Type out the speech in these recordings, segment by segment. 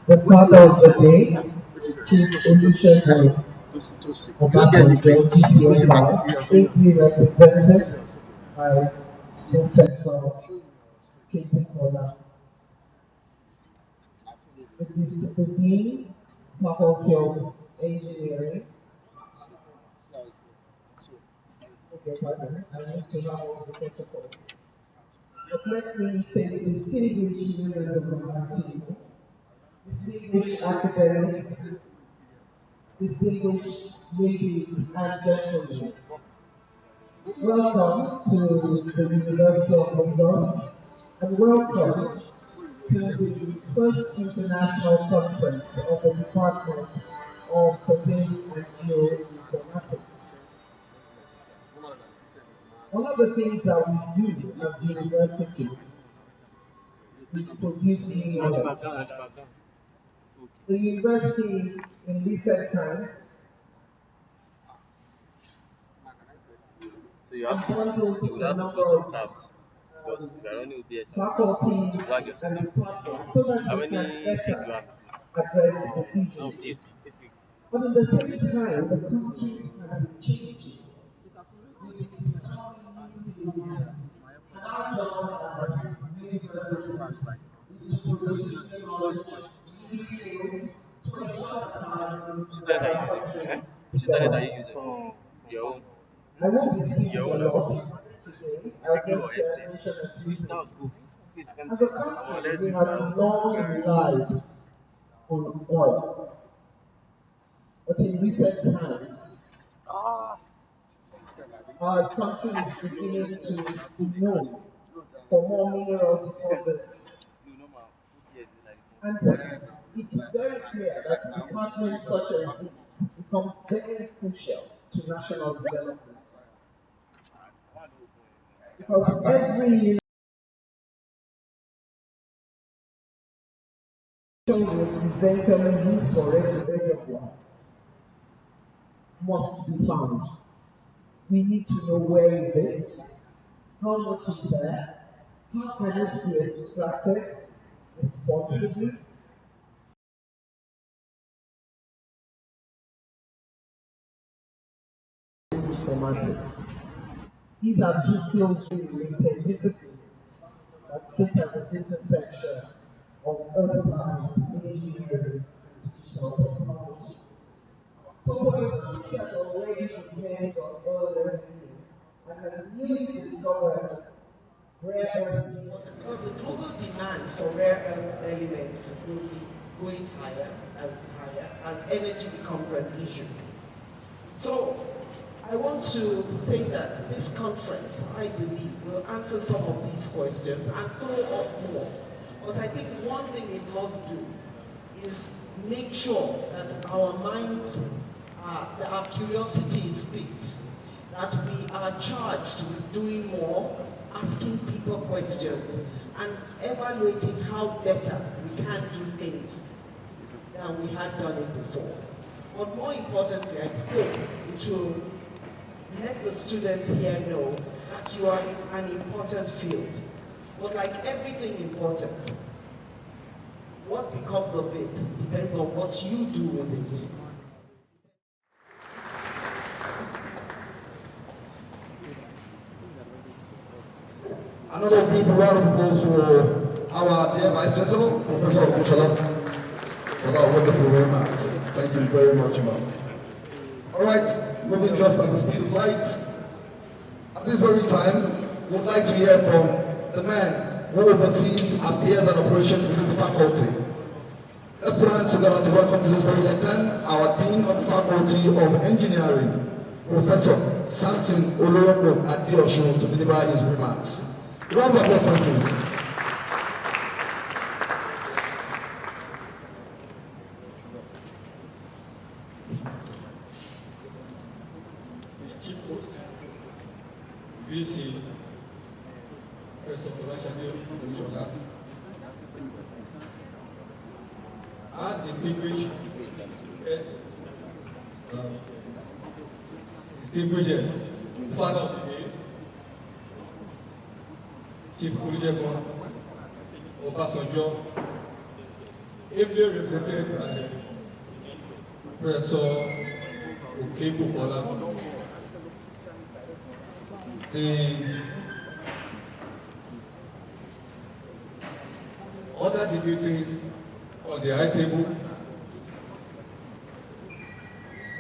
The father of the day, Chief Olusegun Obasanjo, GCFR, ably represented by Professor Kepekola. The Dean, Faculty of Engineering. Okay, pardon, I need to have all the protocols. But let me say the distinguished members of my team, distinguished academics, distinguished ladies and gentlemen. Welcome to the University of Lagos and welcome to the first international conference of the Department of Surveying and Geoinformatics. One of the things that we do at the university is produce new knowledge. The university in recent times so you have to close some tabs because we are running OBS faculties and departments so that how we many can things do you better have? address the No, issues. eight. But at the same time, the country has been changing. We've been discovering new things. And our job as universities is to produce new knowledge, new skills, to ensure that our country Which internet are you develops. using? Your own. I won't be speaking Your a own. lot today. I'll Signal or just Airtel? mention a few That was things. good. As a Well, country, let's we use have my own. long relied on oil. But in recent times, our country is beginning to be known for more mineral deposits. And it's very clear that departments such as these become very crucial to national development. Because every will eventually used for reservoir must be found. We need to know where is it, how much is there, how can it be extracted responsibly. Informatics. These are two closely related disciplines that sit at the intersection of earth science, engineering, and digital technology. So for a country that already depends on oil revenue and has newly discovered rare earth elements, because the global demand for rare earth elements will be going higher as energy becomes an issue. So I want to say that this conference, I believe, will answer some of these questions and throw up more. Because I think one thing it must do is make sure that our minds, our curiosity is piqued, that we are charged with doing more, asking deeper questions, and evaluating how better we can do things than we had done it before. But more importantly, I hope it will let the students here know that you are in an important field. But like everything important, what becomes of it depends on what you do with it. Another big round of applause for our dear Vice Chancellor, Professor Ogunsola, for that wonderful remarks. Thank you very much, ma'am. All right, moving just at the speed of light. At this very time, we would like to hear from the man who oversees affairs and operations within the faculty. Let's put our hands together to welcome to this very lectern our Dean of the Faculty of Engineering, Professor Samson Olusegun Adesoun, to deliver his remarks. Round of applause, please. Chief Host, VC, Professor Folasade Ogunsola, our distinguished guest, distinguished father of the day, Chief Olusegun Obasanjo, ably represented by Professor Okebukola. The other dignitaries on the high table,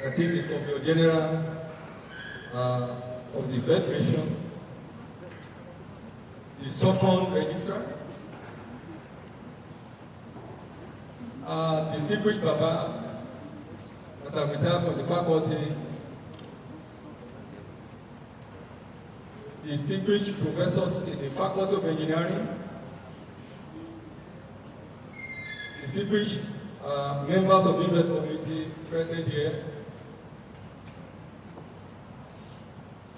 that is the Surveyor General of the Federation, the SURCON Registrar, distinguished Babas that have retired from the faculty, distinguished professors in the Faculty of Engineering, distinguished members of the business community present here,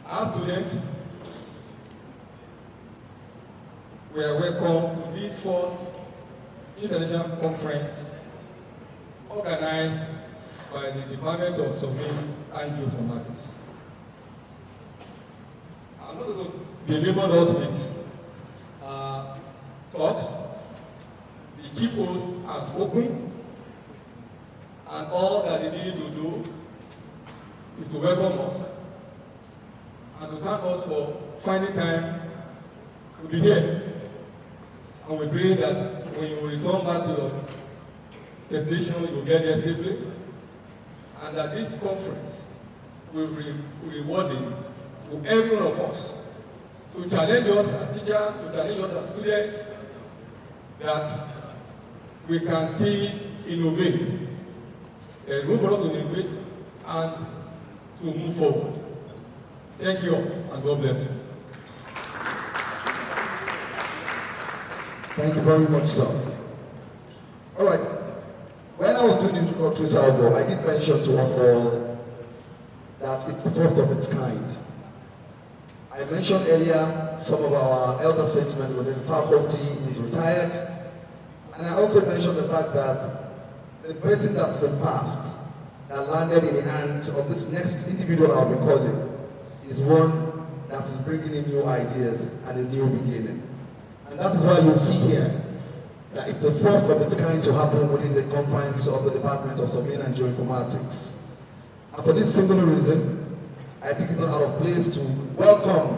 our students, we are welcome to this first international conference organized by the Department of Surveying and Geoinformatics. I'm not going to belabor those with talks. The chief host has spoken, and all that they need to do is to welcome us and to thank us for finding time to be here. And we pray that when you return back to your destination, you will get there safely, and that this conference will be rewarding to every one of us, to challenge us as teachers, to challenge us as students, that we can still innovate. There's room for us to innovate and to move forward. Thank you all, and God bless you. Thank you very much, sir. All right. When I was doing the introductory salvo, I did mention to us all that it's the first of its kind. I mentioned earlier some of our elder statesmen within the faculty who is retired, and I also mentioned the fact that the person that's been passed, that landed in the hands of this next individual I'll be calling, is one that is bringing in new ideas and a new beginning. And that is why you see here that it's the first of its kind to happen within the confines of the Department of Surveying and Geoinformatics. And for this single reason, I think it's not out of place to welcome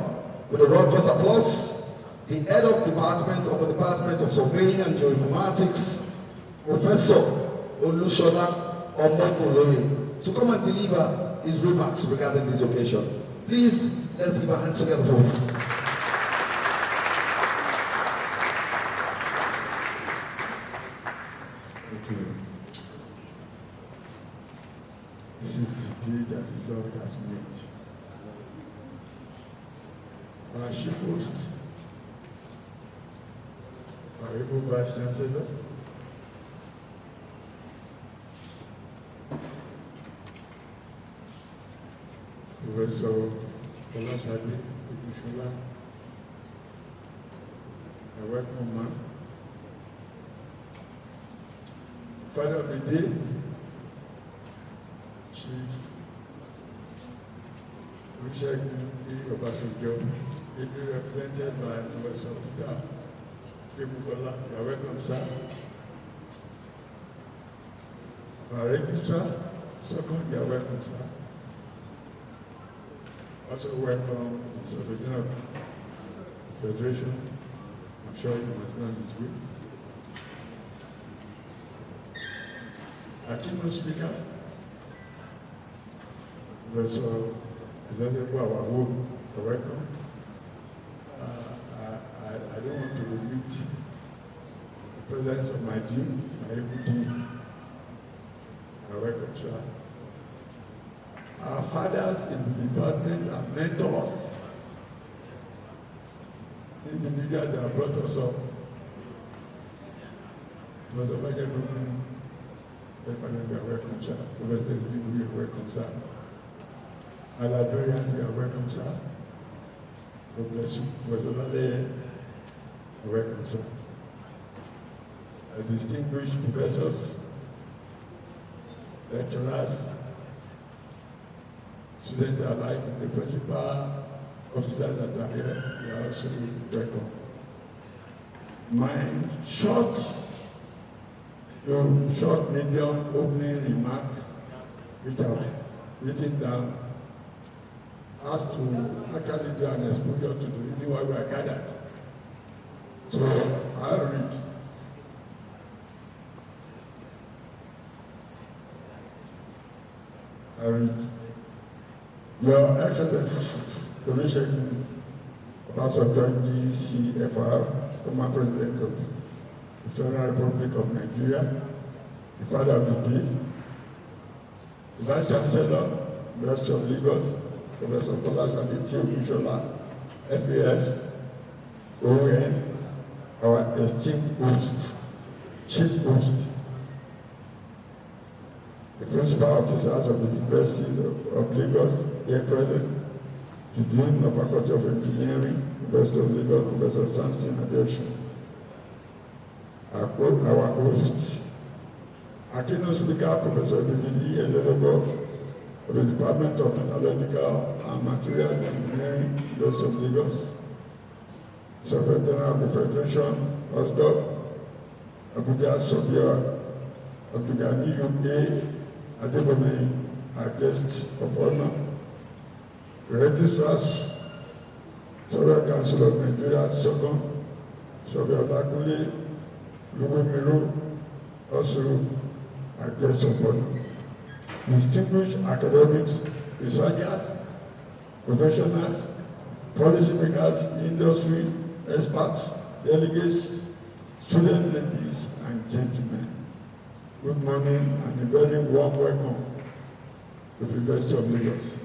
with a raucous applause the head of the Department of Surveying and Geoinformatics, Professor Olusegun Omogunloye, to come and deliver his remarks regarding this occasion. Please, let's give a hand together for him. This is the day that the Lord has made. Our chief host, Aremu Vice Chancellor, Professor Folasade, Ogunsola, I welcome man. Father of the day, Chief Obasanjo, ably represented by Professor Okebukola. You are welcome, sir. Our registrar, SURCON, you are welcome, sir. Also welcome the Surveyor of the Federation. I'm sure you must be on his way. Our Keynote Speaker, Professor Esezobor, our home, you're welcome. I don't want to omit the presence of my dean, my able dean. You're welcome, sir. Our fathers in the department are mentors, individuals that have brought us up. Professor Obasanjo, you are welcome, sir. Professor Esezobor, you are welcome, sir. Adebohemhin, you are welcome, sir. God bless you. Professor Olakunle, you are welcome, sir. Distinguished professors, lecturers, students alike, the principal officers that are here, you are also welcome. My short your short, medium, opening remarks, which I've written down, has to actually do an exposure to the reason why we are gathered. So I'll read. Your Excellency, Olusegun, Obasanjo, GCFR, former President of the Federal Republic of Nigeria, the Father of the Day, the Vice Chancellor, University of Lagos, Professor Folasade, FNIS, R.Eng, our esteemed host, chief host, the principal officers of the University of Lagos here present, the Dean of Faculty of Engineering, University of Lagos, Professor Samson Adesoun, our hosts, our Keynote Speaker, Professor Esezobor, of the Department of Metallurgical and Materials Engineering, University of Lagos, Secretary of the Federation, OSDOC, Abuja Surveyor, Obasanjo, Adebohemhin, our guests of honor, the registrars, Surveyors Council of Nigeria, SURCON, Surveyor Olakunle, Olugbemiro, also our guests of honor, distinguished academics, researchers, professionals, policymakers, industry, experts, delegates, student ladies and gentlemen. Good morning and a very warm welcome to the University of Lagos.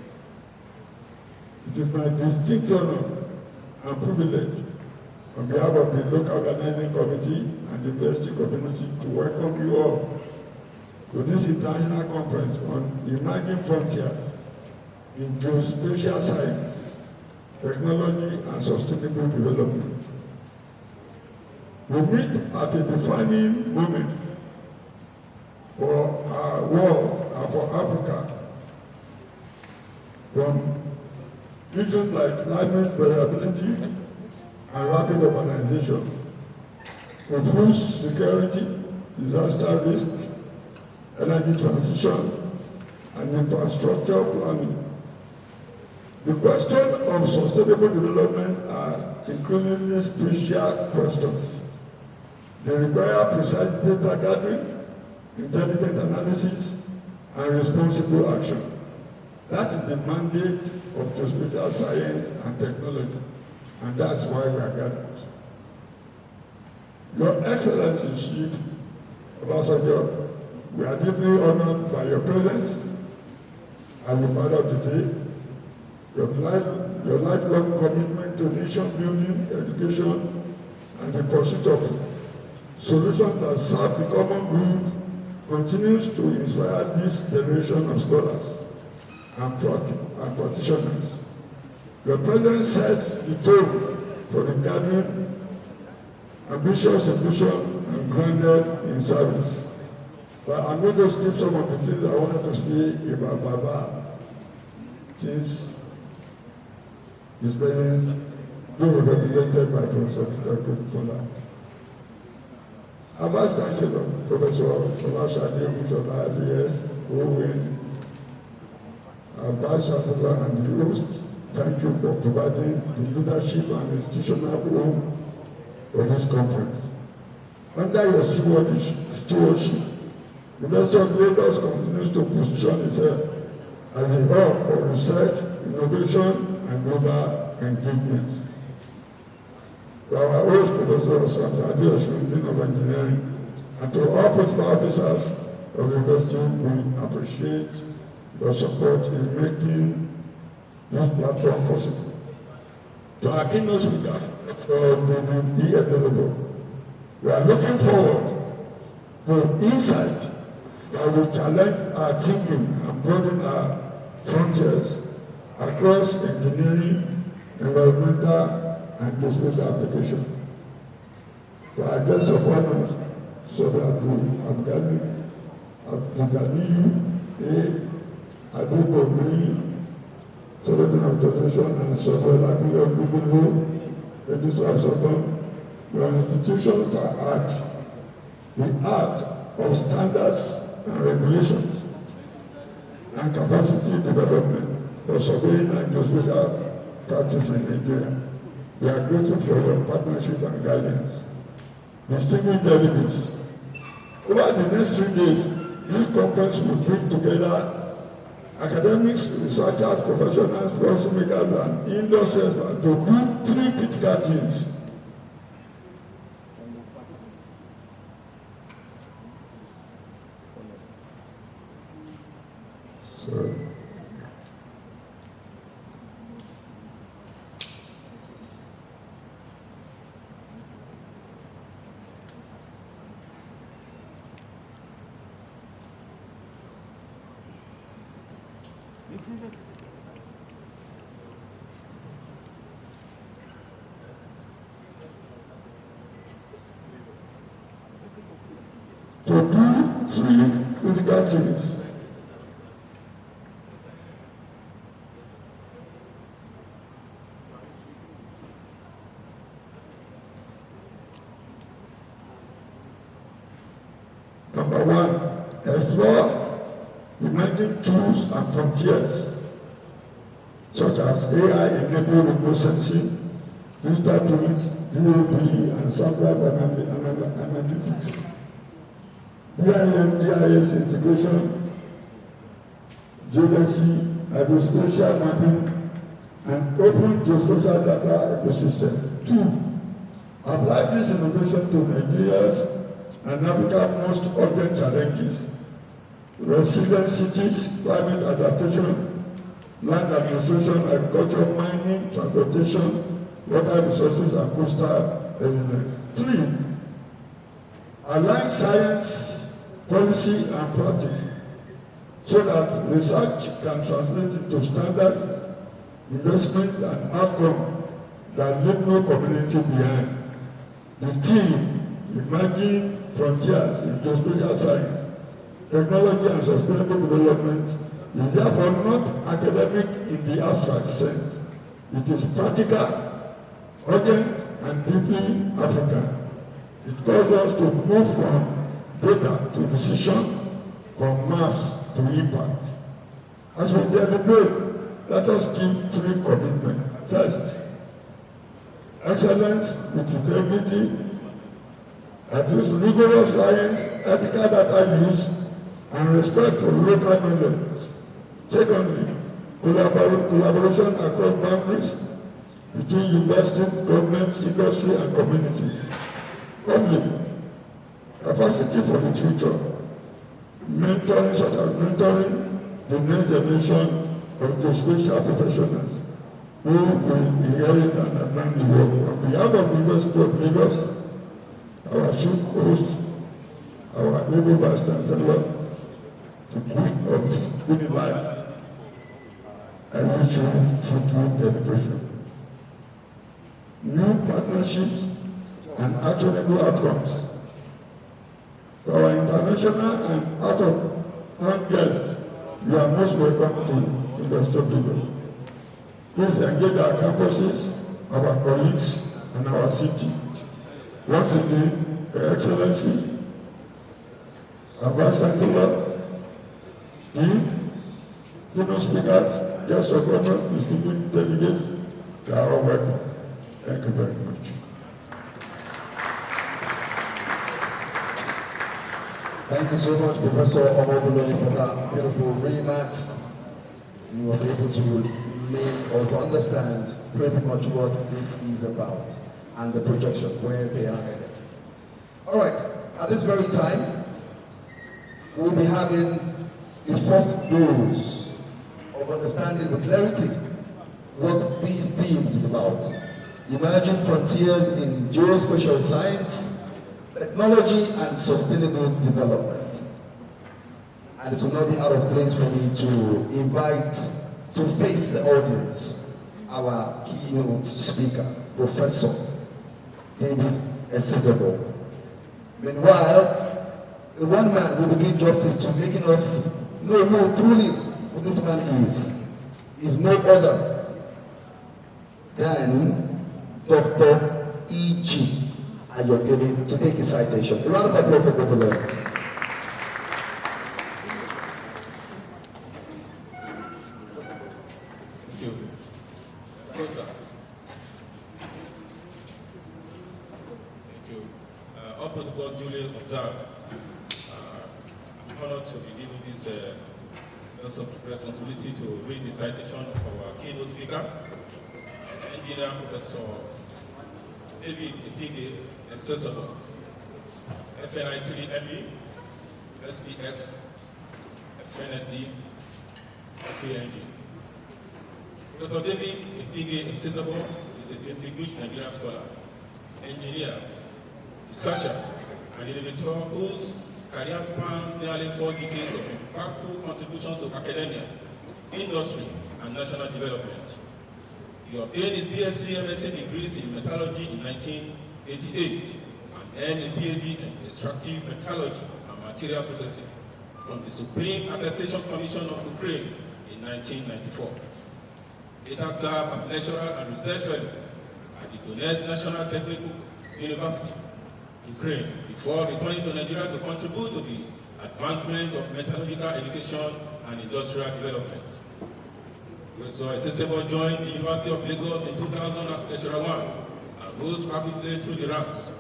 It is my distinct honor and privilege on behalf of the local organizing committee and the university community to welcome you all to this international conference on emerging frontiers in geospatial science, technology and sustainable development. We meet at a defining moment for our world and for Africa, from issues like climate variability and rapid urbanization, to food security, disaster risk, energy transition, and infrastructure planning. The question of sustainable development are increasingly spatial questions. They require precise data gathering, intelligent analysis, and responsible action. That is the mandate of geospatial science and technology, and that's why we are gathered. Your Excellency, Chief Obasanjo, we are deeply honored by your presence as the Father of the Day, your lifelong commitment to nation building, education, and the pursuit of solutions that serve the common good continues to inspire this generation of scholars and practitioners. Your presence sets the tone for the gathering, ambitious ambition and grounded in service. But I'm going to skip some of the things I wanted to say about Baba, since his presence being represented by Professor Folasade. Our Vice Chancellor, Professor Folasade, FNIS, R.Eng, our Vice Chancellor and the host, thank you for providing the leadership and institutional home for this conference. Under your stewardship, the University of Lagos continues to position itself as a hub for research, innovation, and global engagement. To our host, Professor Adesoun, Dean of Engineering, and to all principal officers of the university, we appreciate your support in making this platform possible. To our Keynote Speaker, Esezobor, we are looking forward to insight that will challenge our thinking and broaden our frontiers across engineering, environmental, and geospatial application. To our guests of honor, Surv Abuduganiyu, Adebohemhin, Secretary of Federation, and Surveyor Ogunsola, Register of SURCON, your institutions are at the heart of standards and regulations and capacity development for surveying and geospatial practice in Nigeria. We are grateful for your partnership and guidance. Distinguished delegates, over the next 3 days, this conference will bring together academics, researchers, professionals, policymakers, and industry experts to do 3 critical things. To do 3 critical things. Number 1, explore emerging tools and frontiers, such as AI-enabled remote sensing, digital twins, DOP, and sample analytics. DIS integration, geodesy, hydrospatial mapping, and open geospatial data ecosystem. 2, apply this innovation to Nigeria's and Africa's most urgent challenges: resilient cities, climate adaptation, land administration, agriculture, mining, transportation, water resources, and coastal resilience. 3, align science, policy, and practice so that research can translate into standards, investment, and outcome that leave no community behind. The team, emerging frontiers in geospatial science, technology, and sustainable development, is therefore not academic in the abstract sense. It is practical, urgent, and deeply African. It calls us to move from data to decision, from maps to impact. As we deliberate, let us keep 3 commitments. First, excellence with integrity, that is rigorous science, ethical data use, and respect for local knowledge. Secondly, collaboration across boundaries between universities, governments, industry, and communities. Thirdly, capacity for the future, mentoring, such as mentoring the next generation of geospatial professionals who will inherit and advance the work. On behalf of the University of Lagos, our chief host, our able vice chancellor, the queen of good life, I wish you fruitful deliberation. New partnerships and actionable outcomes. For our international and out-of-town guests, you are most welcome to University of Lagos. Please engage our campuses, our colleagues, and our city. Once again, Your Excellency, our Vice Chancellor, Dean, Keynote Speakers, guests of honor, distinguished delegates, they are all welcome. Thank you very much. Thank you so much, Professor Omogunloye, for that beautiful remarks. You were able to make or to understand pretty much what this is about and the projection, where they are headed. All right, at this very time, we'll be having the first dose of understanding with clarity what these themes is about. Emerging frontiers in geospatial science, technology, and sustainable development. And it will not be out of place for me to invite to face the audience our keynote speaker, Professor Esezobor. Meanwhile, the one man will begin justice to making us know more truly who this man is no other than Dr. E.G. Ayodele, to take his citation. A round of applause for both of them. honored to be given this responsibility to read the citation of our keynote speaker, Engineer Professor David Ipige Esezobor, FNIS, SPX, FNSE, FANG. Professor David Ipige Esezobor is a distinguished Nigerian scholar, engineer, researcher, and innovator whose career spans nearly 4 decades of impactful contributions to academia, industry, and national development. He obtained his BSc MSc degrees in metallurgy in 1988 and earned a PhD in extractive metallurgy and materials processing from the Supreme Attestation Commission of Ukraine in 1994. Later served as lecturer and research fellow at the Donetsk National Technical University, Ukraine, before returning to Nigeria to contribute to the advancement of metallurgical education and industrial development. Professor Esezobor joined the University of Lagos in 2000 as lecturer 1 and rose rapidly through the ranks,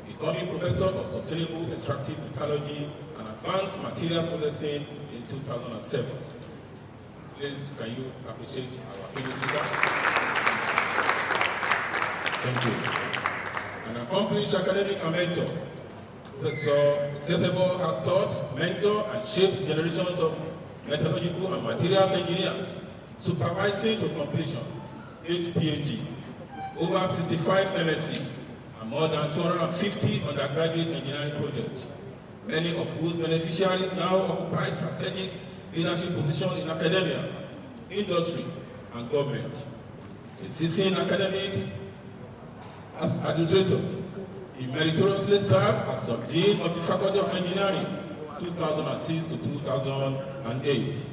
becoming professor of sustainable extractive metallurgy and advanced materials processing in 2007. Please, can you appreciate our keynote speaker? Thank you. An accomplished academic and mentor, Professor Esezobor has taught, mentored, and shaped generations of metallurgical and materials engineers, supervising to completion 8 PhD, over 65 MSc, and more than 250 undergraduate engineering projects, many of whose beneficiaries now occupy strategic leadership positions in academia, industry, and government. A seasoned academic as administrator, he meritoriously served as sub-dean of the Faculty of Engineering 2006 to 2008,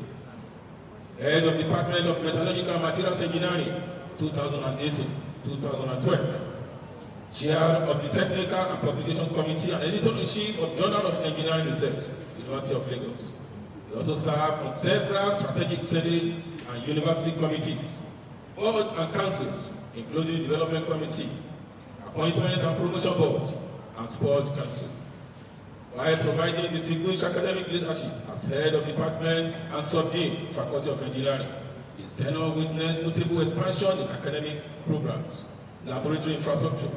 head of Department of Metallurgical and Materials Engineering 2008 to 2012, chair of the Technical and Publication Committee and editor-in-chief of Journal of Engineering Research, University of Lagos. He also served on several strategic senate and university committees, boards and councils, including Development Committee, Appointment and Promotion Board, and Sports Council, while providing distinguished academic leadership as head of department and sub-dean, Faculty of Engineering. His tenure witnessed notable expansion in academic programs, laboratory infrastructure,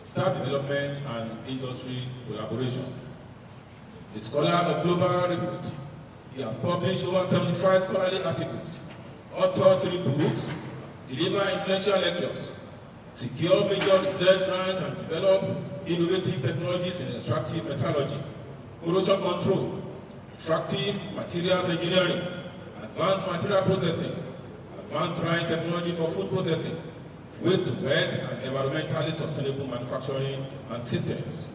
staff development, and industry collaboration. A scholar of global repute, he has published over 75 scholarly articles, authored 3 books, delivered influential lectures, secure major research grants, and develop innovative technologies in extractive metallurgy, corrosion control, refractive materials engineering, advanced material processing, advanced drying technology for food processing, waste to wet, and environmentally sustainable manufacturing and systems.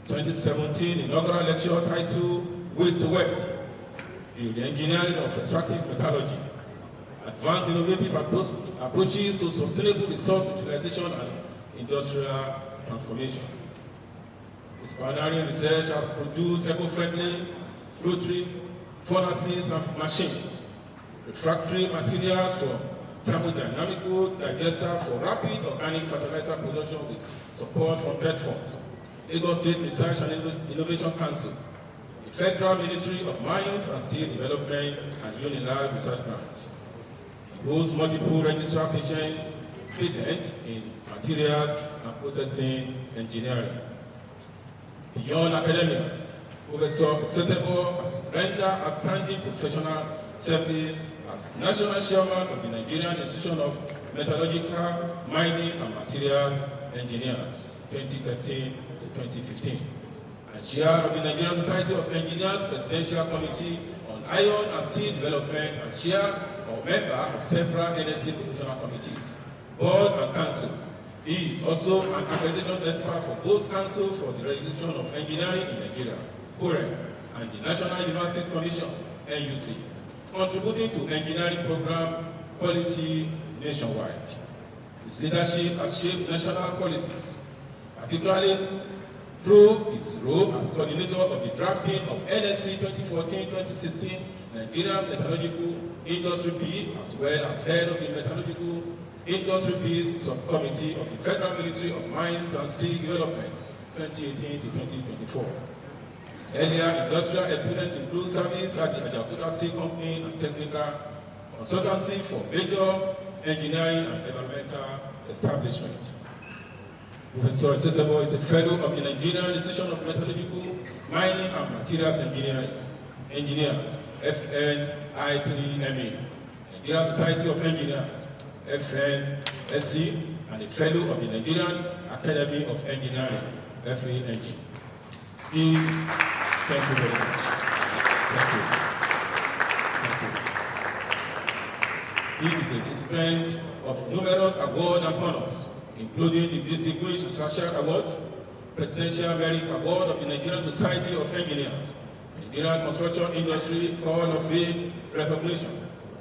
2017 inaugural lecture titled Waste to Wet, the engineering of extractive metallurgy, advanced innovative approaches to sustainable resource utilization and industrial transformation. His pioneering research has produced eco-friendly rotary furnaces and machines, refractory materials for thermodynamical digester for rapid organic fertilizer production with support from TED funds, Lagos State Research and Innovation Council, the Federal Ministry of Mines and Steel Development, and UNILAG Research Grants. He holds multiple registrar patents in materials and processing engineering. Beyond academia, Professor Esezobor has rendered outstanding professional service as National Chairman of the Nigerian Institution of Metallurgical, Mining and Materials Engineers, 2013 to 2015, and Chair of the Nigerian Society of Engineers Presidential Committee on Iron and Steel Development, and Chair or member of several NSC professional committees, board and council. He is also an accreditation expert for both Council for the Regulation of Engineering in Nigeria, (COREN), and the National University Commission, NUC, contributing to engineering program quality nationwide. His leadership has shaped national policies, particularly through his role as coordinator of the drafting of NSC 2014-2016 Nigerian Metallurgical Industry Bill, as well as head of the Metallurgical Industry Bills Subcommittee of the Federal Ministry of Mines and Steel Development, 2018 to 2024. His earlier industrial experience includes service at the Ajakuta Steel Company and technical consultancy for major engineering and environmental establishments. Professor Esezobor is a fellow of the Nigerian Institution of Metallurgical, Mining and Materials Engineers, FNIS, Nigerian Society of Engineers, FNSC, and a fellow of the Nigerian Academy of Engineering, FNEng. Please, thank you very much. Thank you. He is a recipient of numerous awards and honors, including the Distinguished Social Award, Presidential Merit Award of the Nigerian Society of Engineers, Nigerian Construction Industry Hall of Fame recognition,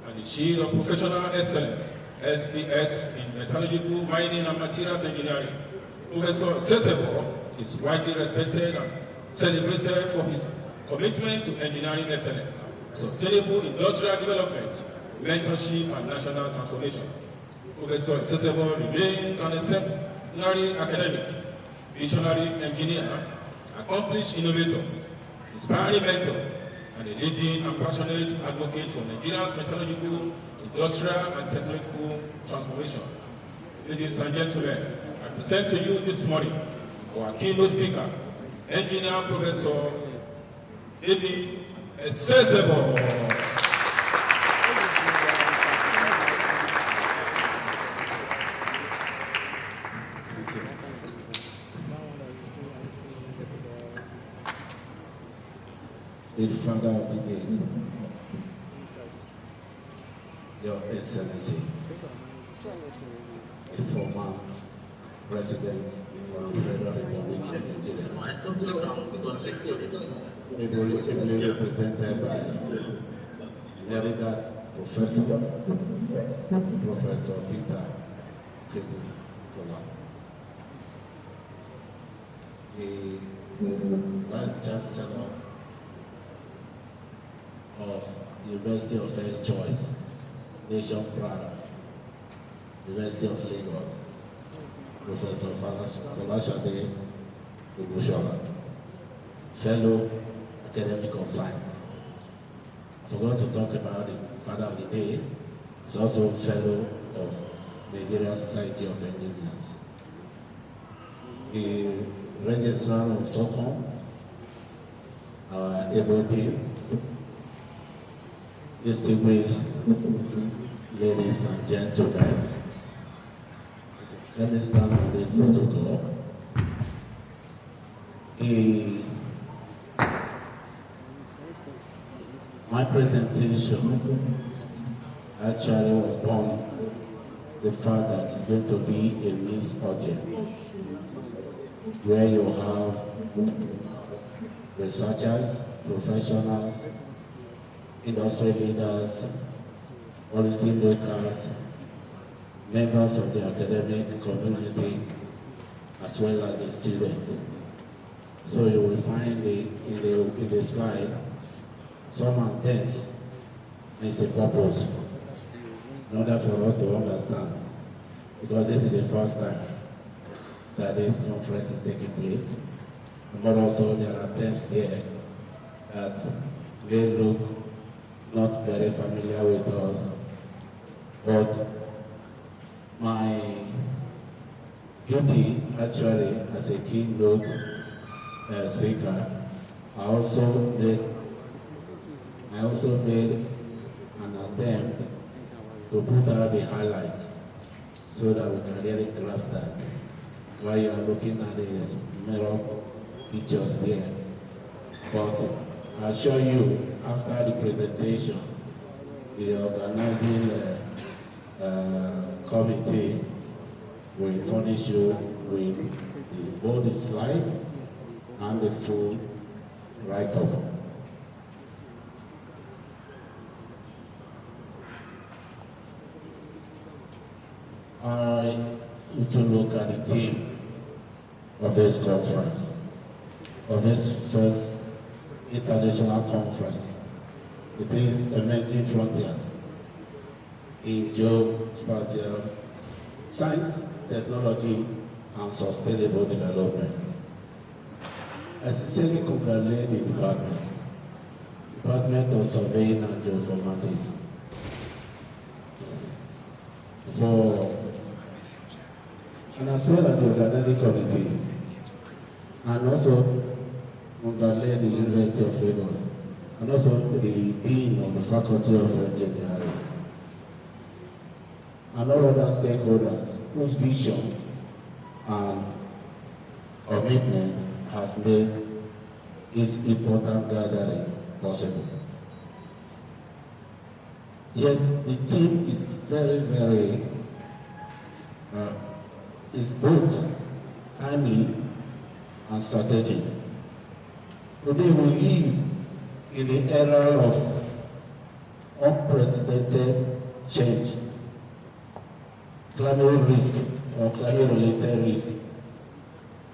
and the Shield of Professional Excellence, SPS, in Metallurgical, Mining and Materials Engineering. Professor Esezobor is widely respected and celebrated for his commitment to engineering excellence, sustainable industrial development, mentorship, and national transformation. Professor Esezobor remains an exemplary academic, visionary engineer, accomplished innovator, inspiring mentor, and a leading and passionate advocate for Nigeria's metallurgical, industrial, and technical transformation. Ladies and gentlemen, I present to you this morning our keynote speaker, Engineer Professor David Esezobor. The Father of the Day, Your Excellency, the former President of the Federal Republic of Nigeria, ably represented by Emeritus Professor Peter Kola, the Vice Chancellor of the University of First Choice, Nation Proud, University of Lagos, Professor Folasade, Ogunsola, fellow academic of science. I forgot to talk about the Father of the Day. He's also fellow of Nigerian Society of Engineers. The Registrar of SURCON, our able dean, distinguished ladies and gentlemen, let me start on this protocol. My presentation actually was born the fact that it's going to be a mixed audience where you have researchers, professionals, industry leaders, policy makers, members of the academic community, as well as the students. So you will find in the slide some intents and it's a purpose in order for us to understand, because this is the first time that this conference is taking place, but also there are attempts there that may look not very familiar with us, but my duty actually as a keynote speaker, I also made an attempt to put out the highlights so that we can really grasp that while you are looking at these mirror pictures there. But I assure you, after the presentation, the organizing committee will furnish you with both the slide and the full write-up. If you look at the theme of this conference, of this first international conference, it is emerging frontiers in geospatial science, technology, and sustainable development. I sincerely congratulate the Department of Surveying and Geoinformatics and as well as the organizing committee, and also congratulate the University of Lagos, and also the Dean of the Faculty of Engineering, and all other stakeholders whose vision and commitment has made this important gathering possible. Yes, the team is very, is both timely and strategic. Today we live in the era of unprecedented change. Climate risk or climate-related risk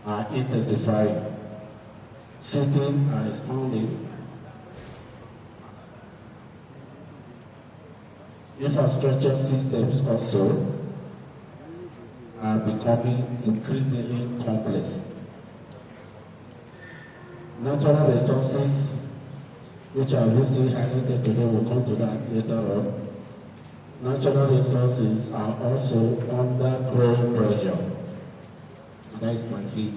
are intensifying. Cities are expanding. Infrastructure systems also are becoming increasingly complex. Natural resources, which are obviously highlighted today, we'll come to that later on. Natural resources are also under growing pressure. That is my feed.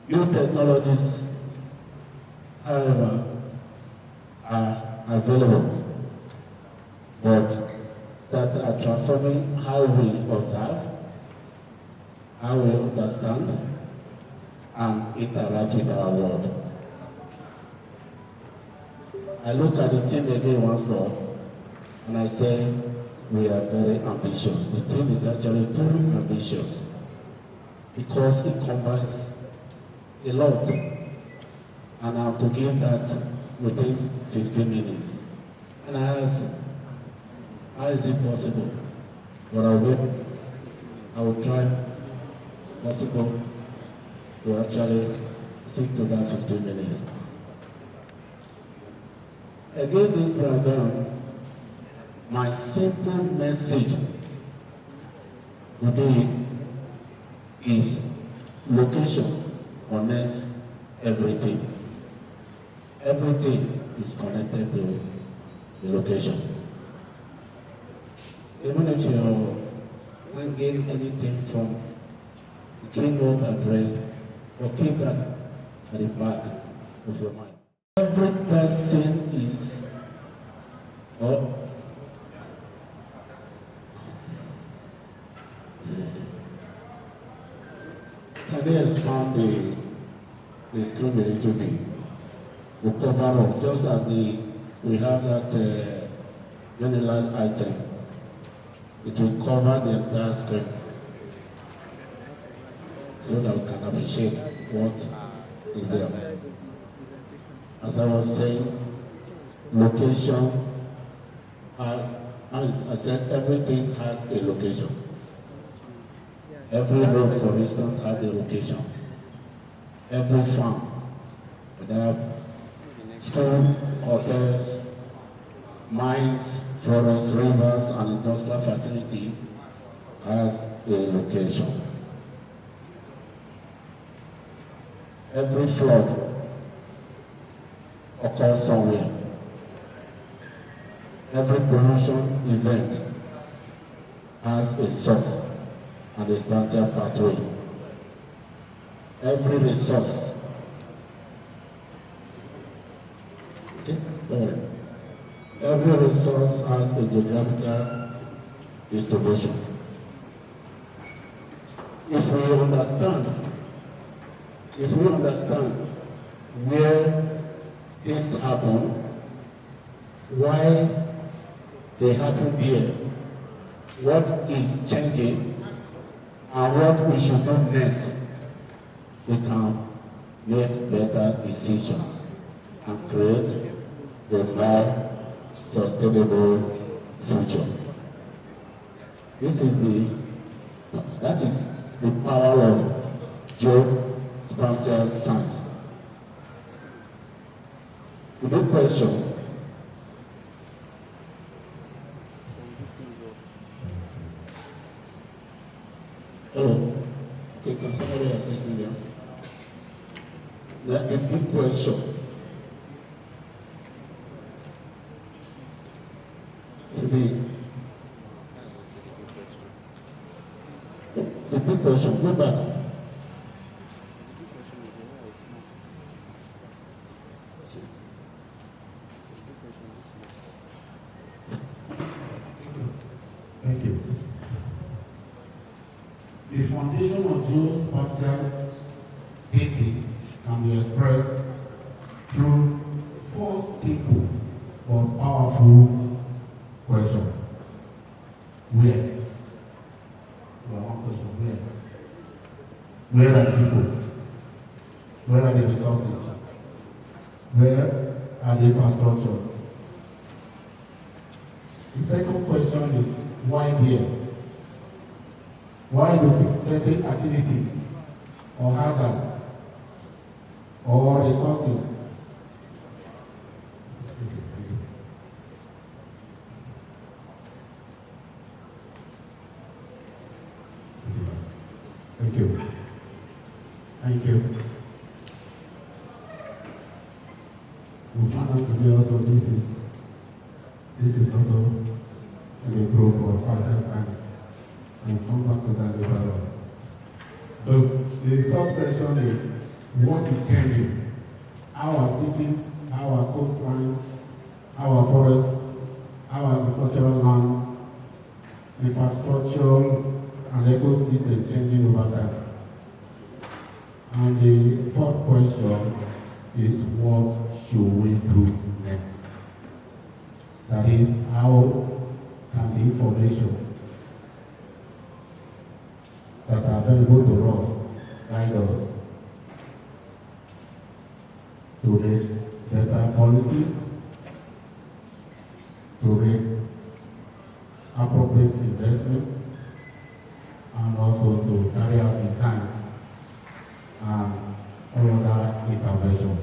New technologies, however, are available, but that are transforming how we observe, how we understand, and interact with our world. I look at the team again once more, and I say we are very ambitious. The team is actually too ambitious because it combines a lot, and I have to give that within 15 minutes. And I ask, how is it possible? But I will try possible to actually stick to that 15 minutes. Against this background, my simple message today is location connects everything. Everything is connected to the location. Even if you can't get anything from the keynote address, or keep that at the back of your mind. Every person is, can they expand the screen a little bit? We'll cover up, just as we have that Unilag item. It will cover the entire screen so that we can appreciate what is there. As I was saying, location as I said, everything has a location. Every road, for instance, has a location. Every farm, whether school, hotels, mines, forests, rivers, and industrial facility has a location. Every flood occurs somewhere. Every pollution event has a source and a standard pathway. Every resource, every resource has a geographical distribution. If we understand where things happen, why they happen there, what is changing, and what we should do next, we can make better decisions and create a more sustainable future. That is the power of geospatial science. The big question, hello, okay, can somebody assist me there? question. Go back. Thank you. The foundation of geospatial thinking can be expressed through 4 simple but powerful questions. Where? Well, one question. Where? Where are the people? Where are the resources? Where are the infrastructure? The second question is, why there? Why do certain activities or hazards or resources Thank you. Thank you. We found out today also this is also in the group of spatial science. We'll come back to that later on. So the third question is, what is changing? Our cities, our coastlines, our forests, our agricultural lands, infrastructure, and ecosystem changing over time. And the fourth question is, what should we do next? That is, how can the information that are available to us guide us to make better policies, to make appropriate investments, and also to carry out designs and all other interventions.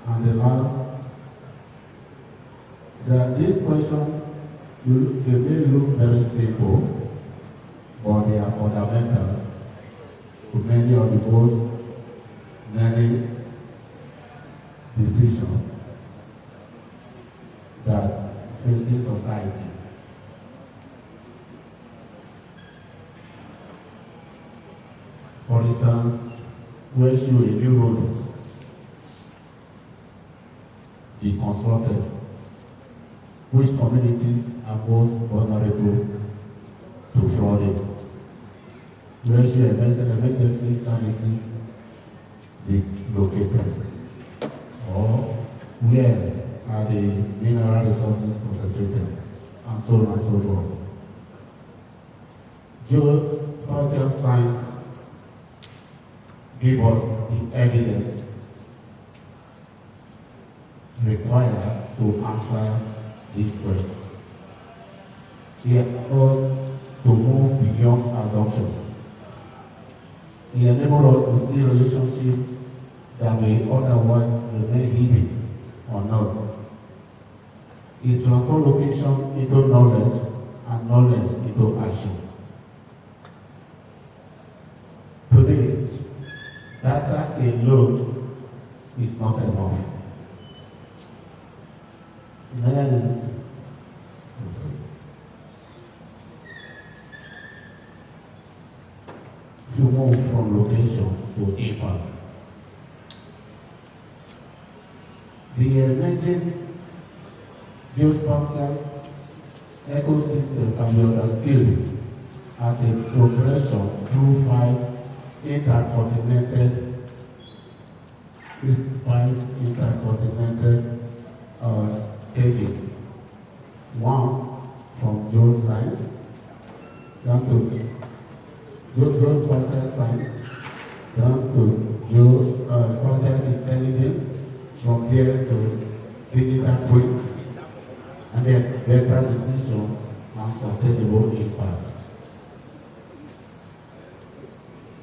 And the last, this question, they may look very simple, but they are fundamentals to many of the many decisions that facing society. For instance, where should a new road be constructed? Which communities are most vulnerable to flooding? Where should emergency services be located? Or where are the mineral resources concentrated? And so on and so forth. Geospatial science give us the evidence required to answer these questions. It allows us to move beyond assumptions. It enables us to see relationships that may otherwise remain hidden or not. It transforms location into knowledge and knowledge into action. Today, data alone is not enough. Next. To move from location to impact. The emerging geospatial ecosystem can be understood as a progression through 5 intercontinental staging. 1 from geoscience down to geospatial science, down to geospatial intelligence, from there to digital twins, and then better decision and sustainable impact.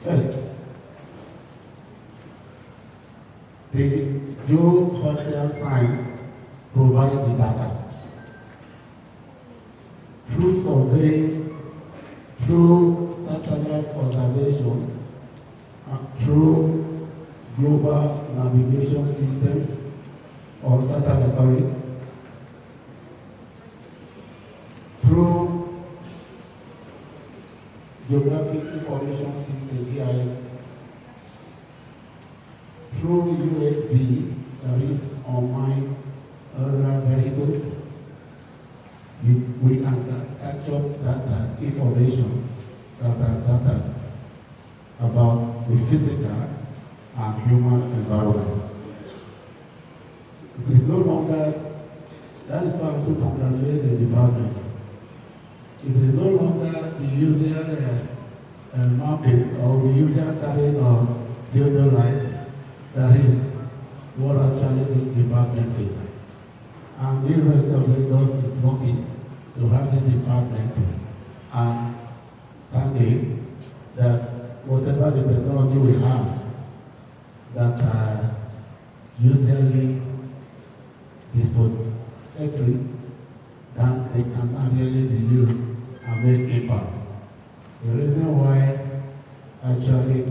First, the geospatial science provides the data. Through surveying, through satellite observation, and through global navigation systems, or satellite, through Geographic Information System, GIS, through UAV, that is unmanned aerial vehicles, we can capture data, information, data about the physical and human environment. It is no longer, that is why I also congratulate the department. It is no longer the usual mapping or the usual carrying of theodolite. That is what actually this department is. And the rest of Lagos is lucky to have this department and standing that whatever the technology we have that usually is secretary, that they cannot really be used and make impact. The reason why actually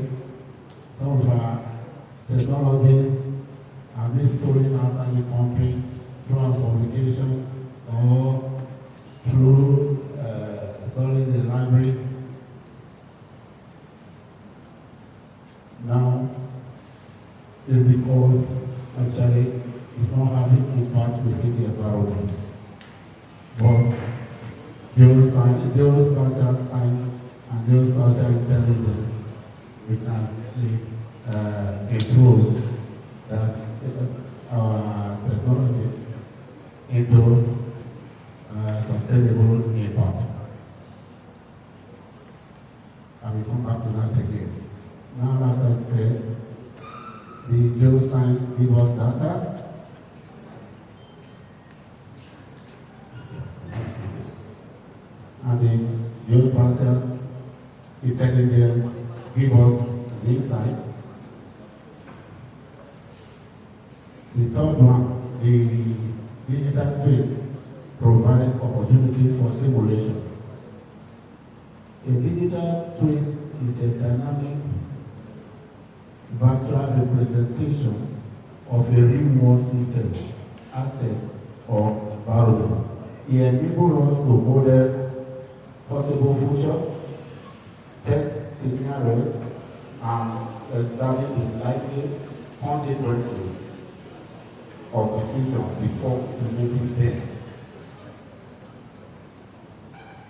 some of our technologies are being stolen outside the country through our publication or through the library. Now is because actually it's not having impact within the environment. But geospatial science and geospatial intelligence, we can improve that our technology into sustainable impact. I will come back to that again. Now, as I said, the geoscience gives us data. And the geospatial intelligence gives us insight. The third one, the digital twin, provides opportunity for simulation. A digital twin is a dynamic virtual representation of a real-world system, assets, or environment. It enables us to model possible futures, test scenarios, and examine the likely consequences of decisions before implementing them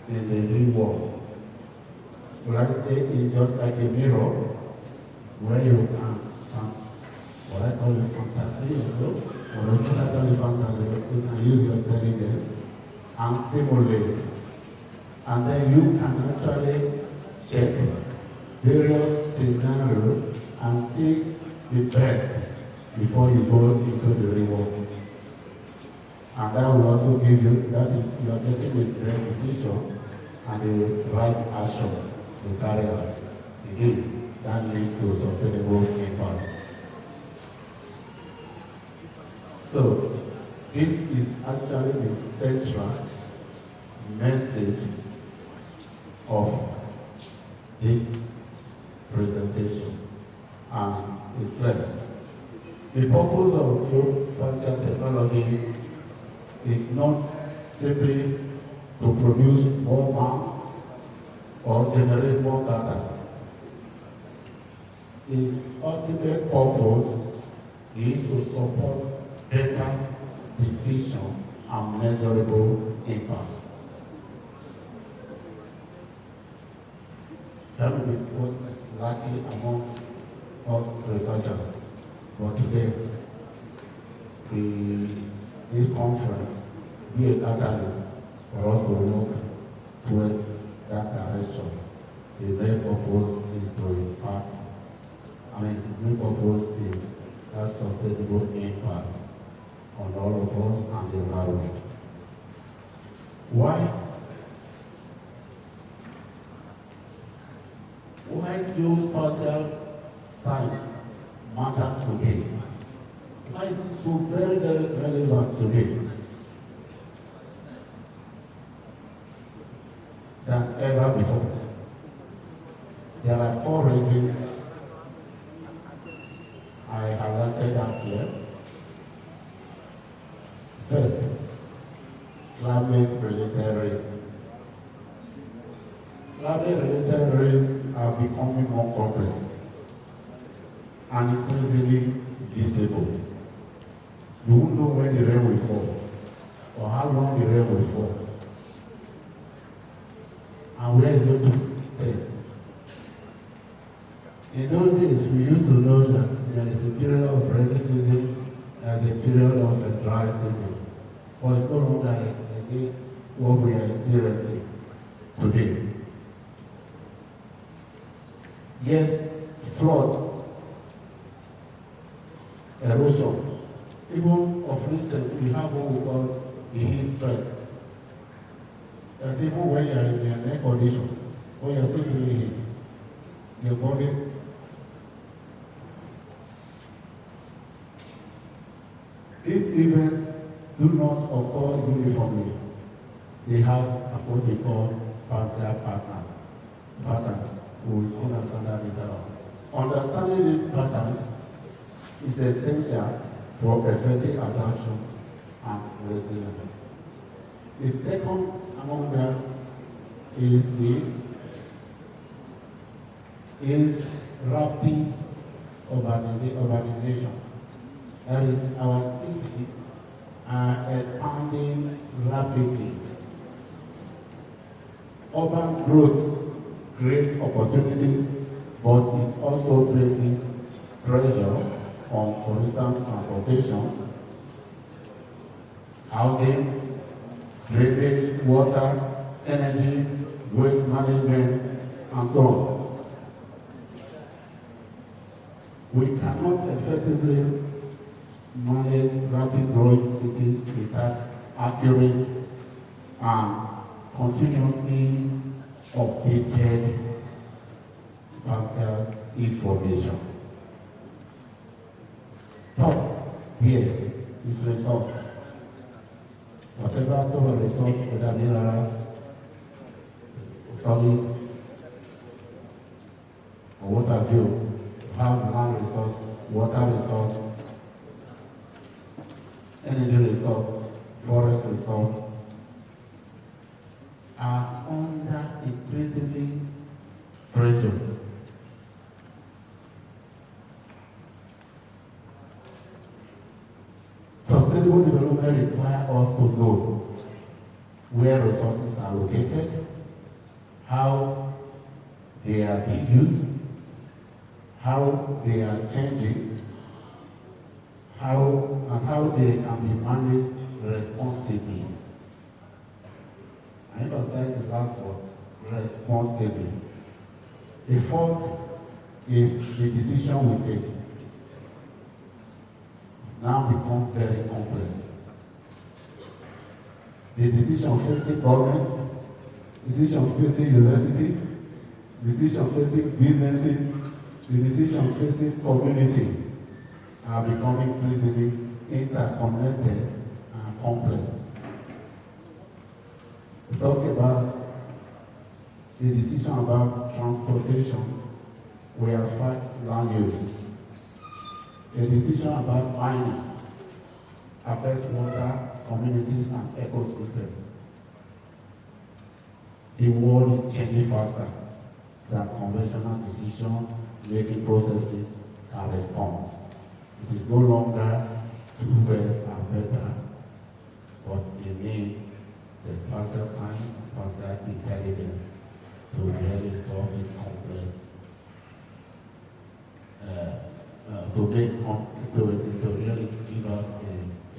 in the real world. What I say is just like a mirror where you can what I call a fantasy, or what I call a fantasy, you can use your intelligence and simulate. And then you can actually check various scenarios and see the best before you go into the real world. And that will also give you, that is, you are getting the best decision and the right action to carry out. Again, that leads to sustainable impact. So, this is actually the central message of this presentation. And it's clear. The purpose of geospatial technology is not simply to produce more maps or generate more data. Its ultimate purpose is to support better decision and measurable impact. That will be what is lacking among us researchers. But today, this conference be a catalyst for us to work towards that direction. The main purpose is to impact. The main purpose is that sustainable impact on all of us and the environment. Why geospatial science matters today? Why is it so very, very relevant today than ever before? There are 4 reasons I highlighted out here. First, climate-related risk. Climate-related risks are becoming more complex and increasingly visible. You won't know when the rain will fall or how long the rain will fall and where it's going to take. In those days, we used to know that there is a period of rainy season, there is a period of a dry season, but it's no longer again what we are experiencing today. Yes, flood, erosion, even of recent, we have what we call the heat stress. That even when you are in an air condition, when you are still feeling heat, your body these events do not occur uniformly. They have what we call spatial patterns. We will understand that later on. Understanding these patterns is essential for effective adaptation and resilience. The second among them is rapid urbanization. That is, our cities are expanding rapidly. Urban growth creates opportunities, but it also places pressure on, for instance, transportation, housing, drainage, water, energy, waste management, and so on. We cannot effectively manage rapid growing cities without accurate and continuously updated spatial information. Top here is resource. Whatever total resource, whether mineral, solid, or what have you, have land resource, water resource, energy resource, forest resource, are under increasingly pressure. Sustainable development requires us to know where resources are located, how they are being used, how they are changing, how they can be managed responsibly. I emphasize the last one, responsibly. The fourth is the decision we take. It's now become very complex. The decision facing governments, decision facing university, decision facing businesses, the decision facing community are becoming increasingly interconnected and complex. We talk about the decision about transportation, we affect land use. The decision about mining affects water, communities, and ecosystems. The world is changing faster than conventional decision-making processes can respond. It is no longer two ways are better, but we need the spatial science and spatial intelligence to really solve this complex, to really give out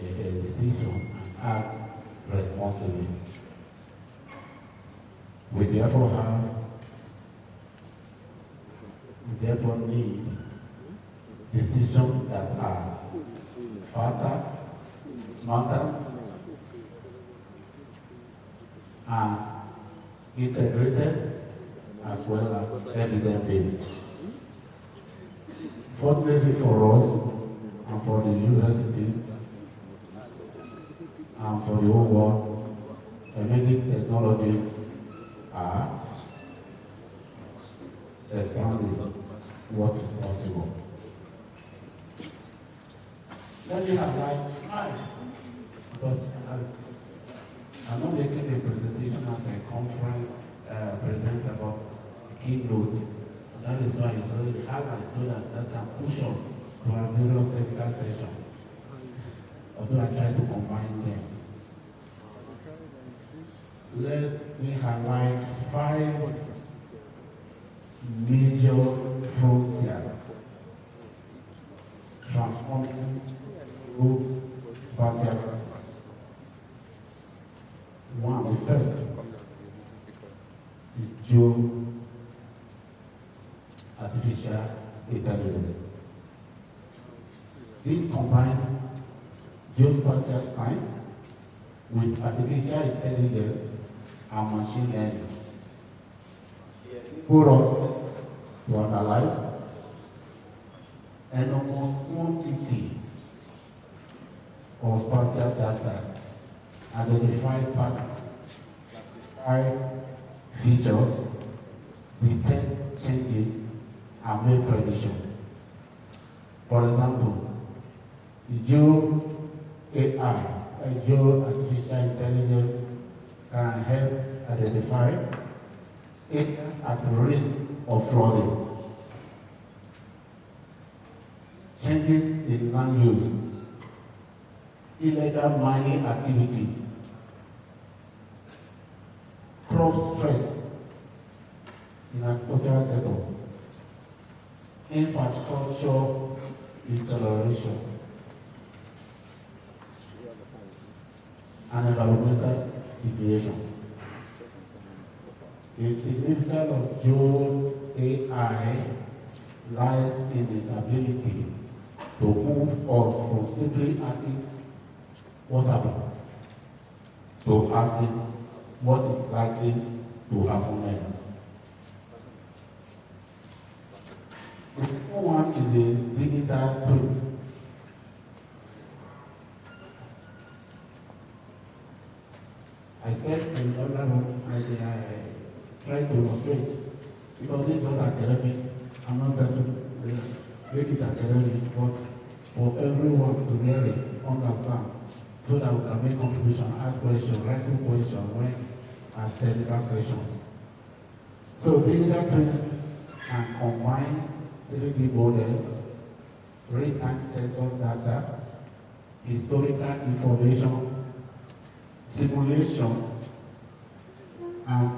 a decision and act responsibly. We therefore need decisions that are faster, smarter, and integrated, as well as evidence-based. Fortunately for us, and for the university, and for the whole world, emerging technologies are expanding what is possible. Let me highlight 5, because I'm not making a presentation as a conference present about the keynote. And that is why it's already highlighted so that can push us to our various technical sessions. Although I try to combine them. Let me highlight 5 major frontiers transforming through spatial space. One, the first is artificial intelligence. This combines geospatial science with artificial intelligence and machine learning. For us to analyze enormous quantity of spatial data, identify patterns, classify features, detect changes, and make predictions. For example, the Geo artificial intelligence can help identify areas at risk of flooding, changes in land use, illegal mining activities, crop stress in agricultural sector, infrastructure deterioration, and environmental degradation. The significance of Geo AI lies in its ability to move us from simply asking what happened to asking what is likely to happen next. The second one is the digital twins. I said in the other room, I try to illustrate, because this is not academic, I'm not trying to make it academic, but for everyone to really understand, so that we can make contribution, ask questions, write questions when at technical sessions. So digital twins can combine 3D models, real-time sensor data, historical information, simulation, and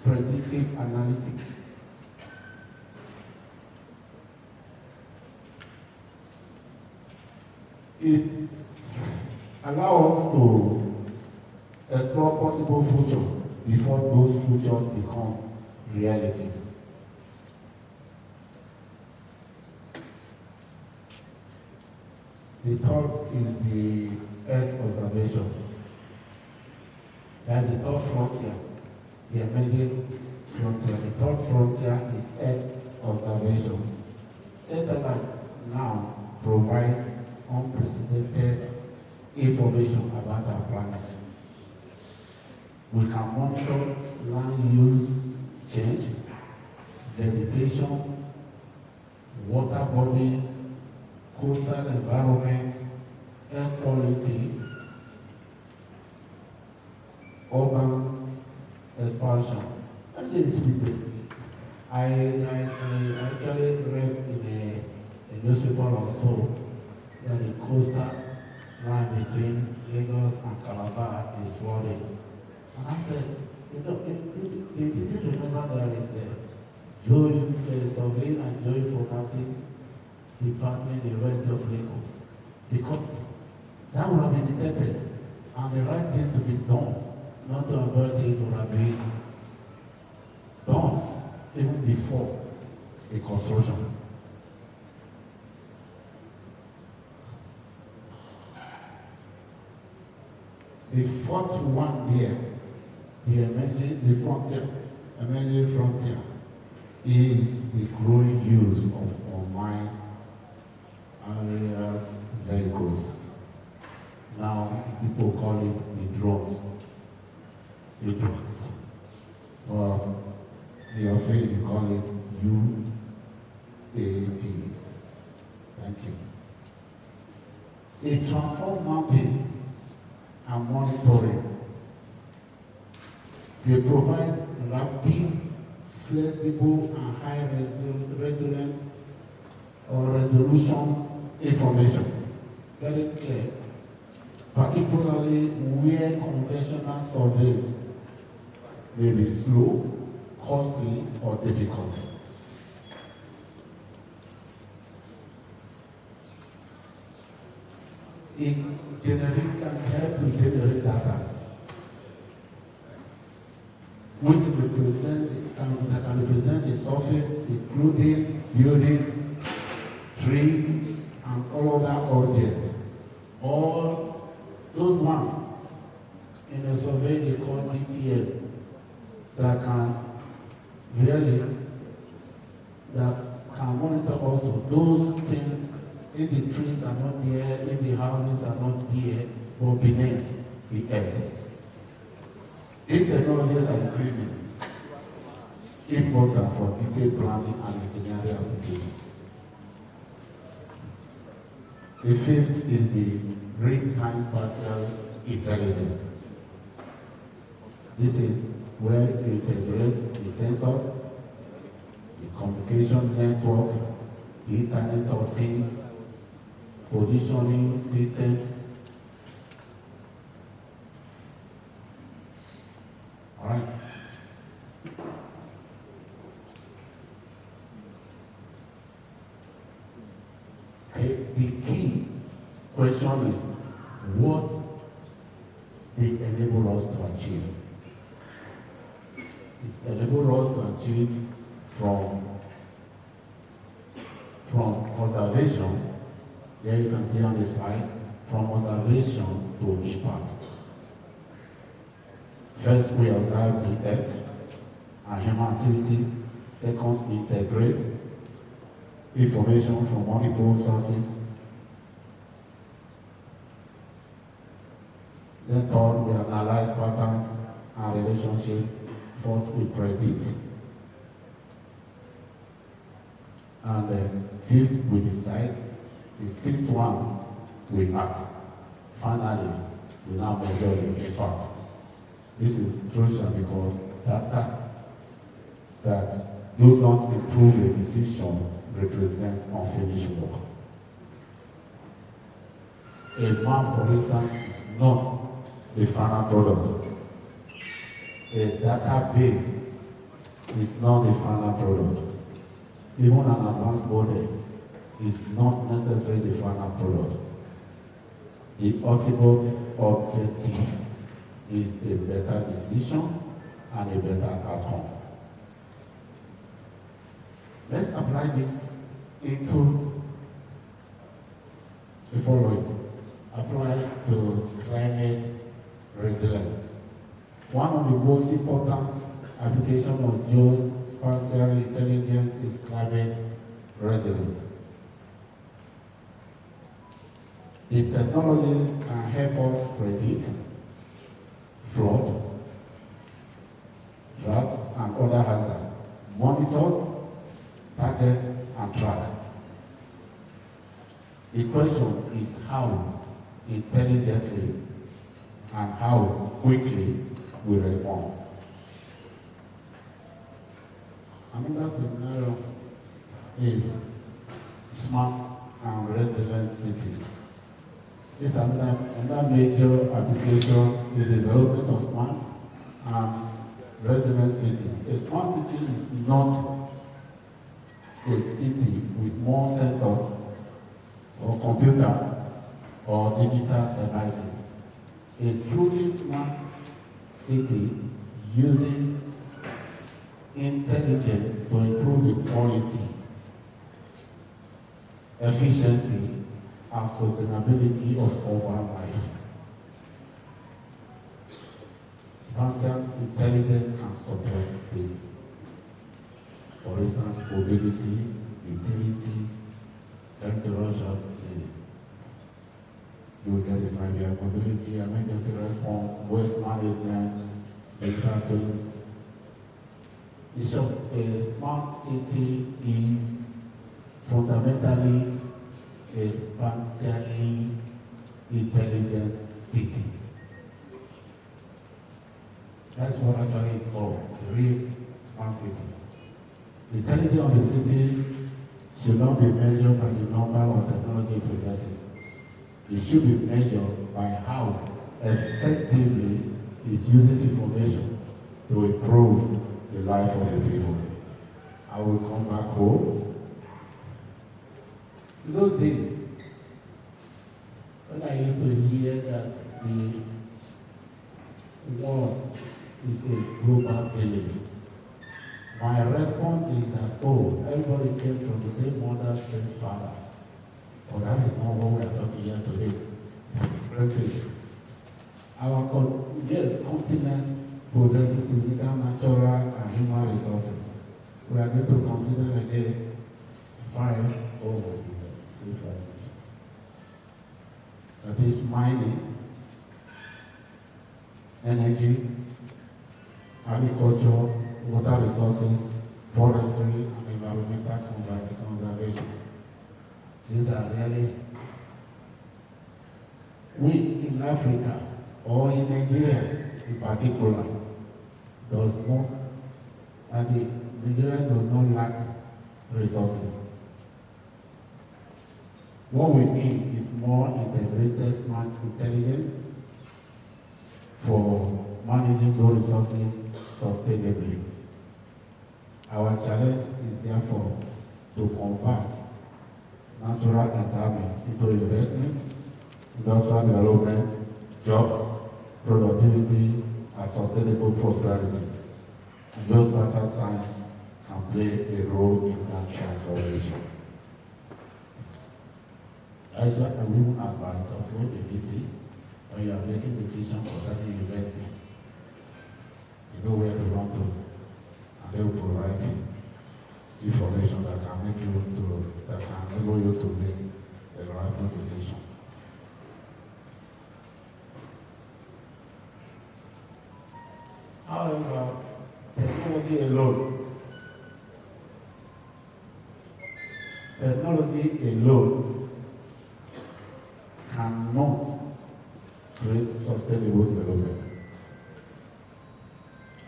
predictive analytics. It allows us to explore possible futures before those futures become reality. The third is the Earth observation. That's the third frontier, the emerging frontier. The third frontier is Earth observation. Satellites now provide unprecedented information about our planet. We can monitor land use change, vegetation, water bodies, coastal environment, air quality, urban expansion. Let me get it with I actually read in a newspaper or so that the coastal line between Lagos and Calabar is flooding. And I said, they didn't remember there is a Survey and Geoinformatics department in the University of Lagos. Because that would have been detected, and the right thing to be done, not to avert it, would have been done even before the construction. The fourth one here, the emerging frontier, is the growing use of unmanned aerial vehicles. Now people call it the drones. The drones. Well, they are afraid to call it UAVs. Thank you. They transform mapping and monitoring. They provide rapid, flexible, and high resolution information. Very clear. Particularly where conventional surveys may be slow, costly, or difficult. It can help to generate data which can represent the surface, including buildings, trees, and all other objects. All those ones in a survey they call DTL that can monitor also those things. If the trees are not there, if the houses are not there, or beneath the earth. These technologies are increasing, important for detailed planning and engineering application. The fifth is the real-time spatial intelligence. This is where you integrate the sensors, the communication network, the Internet of Things, positioning systems. All right. Okay. The key question is what they enable us to achieve. It enables us to achieve from observation. There you can see on the slide, from observation to impact. First, we observe the earth and human activities. Second, integrate information from multiple sources. Then third, we analyze patterns and relationships. Fourth, we predict. And fifth, we decide. The sixth one, we act. Finally, we now measure the impact. This is crucial because data that do not improve a decision represent unfinished work. A map, for instance, is not the final product. A database is not the final product. Even an advanced model is not necessarily the final product. The ultimate objective is a better decision and a better outcome. Let's apply this into the following. Apply to climate resilience. One of the most important applications of geospatial intelligence is climate resilience. The technologies can help us predict flood, droughts, and other hazards, monitor, target, and track. The question is how intelligently and how quickly we respond. Another scenario is smart and resilient cities. This another major application is the development of smart and resilient cities. A smart city is not a city with more sensors or computers or digital devices. A truly smart city uses intelligence to improve the quality, efficiency, and sustainability of urban life. Smart intelligence can support this. For instance, mobility, utility, trying to rush up you will get this idea. Mobility, emergency response, waste management, digital twins. In short, a smart city is fundamentally a spatially intelligent city. That's what actually it's called, the real smart city. The intelligence of a city should not be measured by the number of technology it possesses. It should be measured by how effectively it uses information to improve the life of the people. I will come back home. In those days, when I used to hear that the world is a global village, my response is that, oh, everybody came from the same mother, same father. But that is not what we are talking here today. It's a great thing. Our continent possesses significant natural and human resources. We are going to consider again that is mining, energy, agriculture, water resources, forestry, and environmental conservation. These are really, we in Africa or in Nigeria in particular does not, Nigeria does not lack resources. What we need is more integrated smart intelligence for managing those resources sustainably. Our challenge is therefore to convert natural endowment into investment, industrial development, jobs, productivity, and sustainable prosperity. And geospatial science can play a role in that transformation. That's why I will advise also the VC when you are making decisions concerning university. You know where to run to, and they will provide information that can enable you to make a rightful decision. However, technology alone cannot create sustainable development.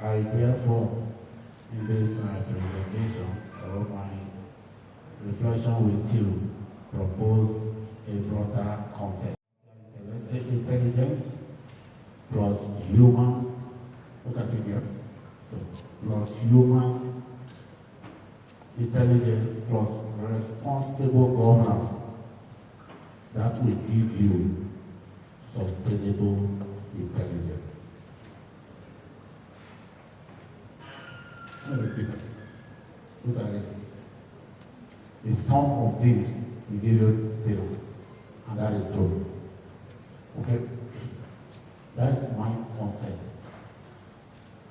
I therefore, in this presentation of my reflection with you, propose a broader concept. Intelligence plus human, look at it here, so plus human intelligence plus responsible governance that will give you sustainable intelligence. Let me repeat it. Look at it. The sum of these will give you data, and that is true. Okay? That's my concept.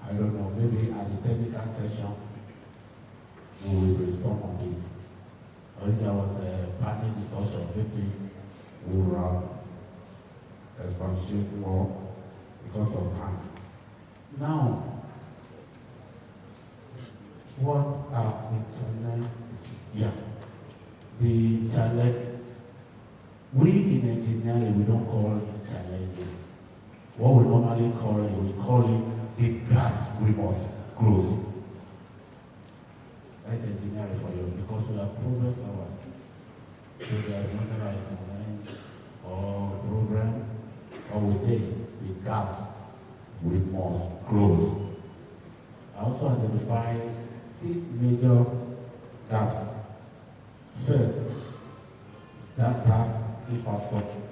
I don't know, maybe at the technical session, we will brainstorm on this. Or if there was a panel discussion, maybe we will expatiate more because of time. Now, what are the challenges? Yeah, the challenge. We in engineering, we don't call it challenges. What we normally call it, we call it the gaps we must close. That's engineering for you, because we are problem solvers. So there is nothing like challenge or program, or we say the gaps we must close. I also identify 6 major gaps. First, data infrastructure.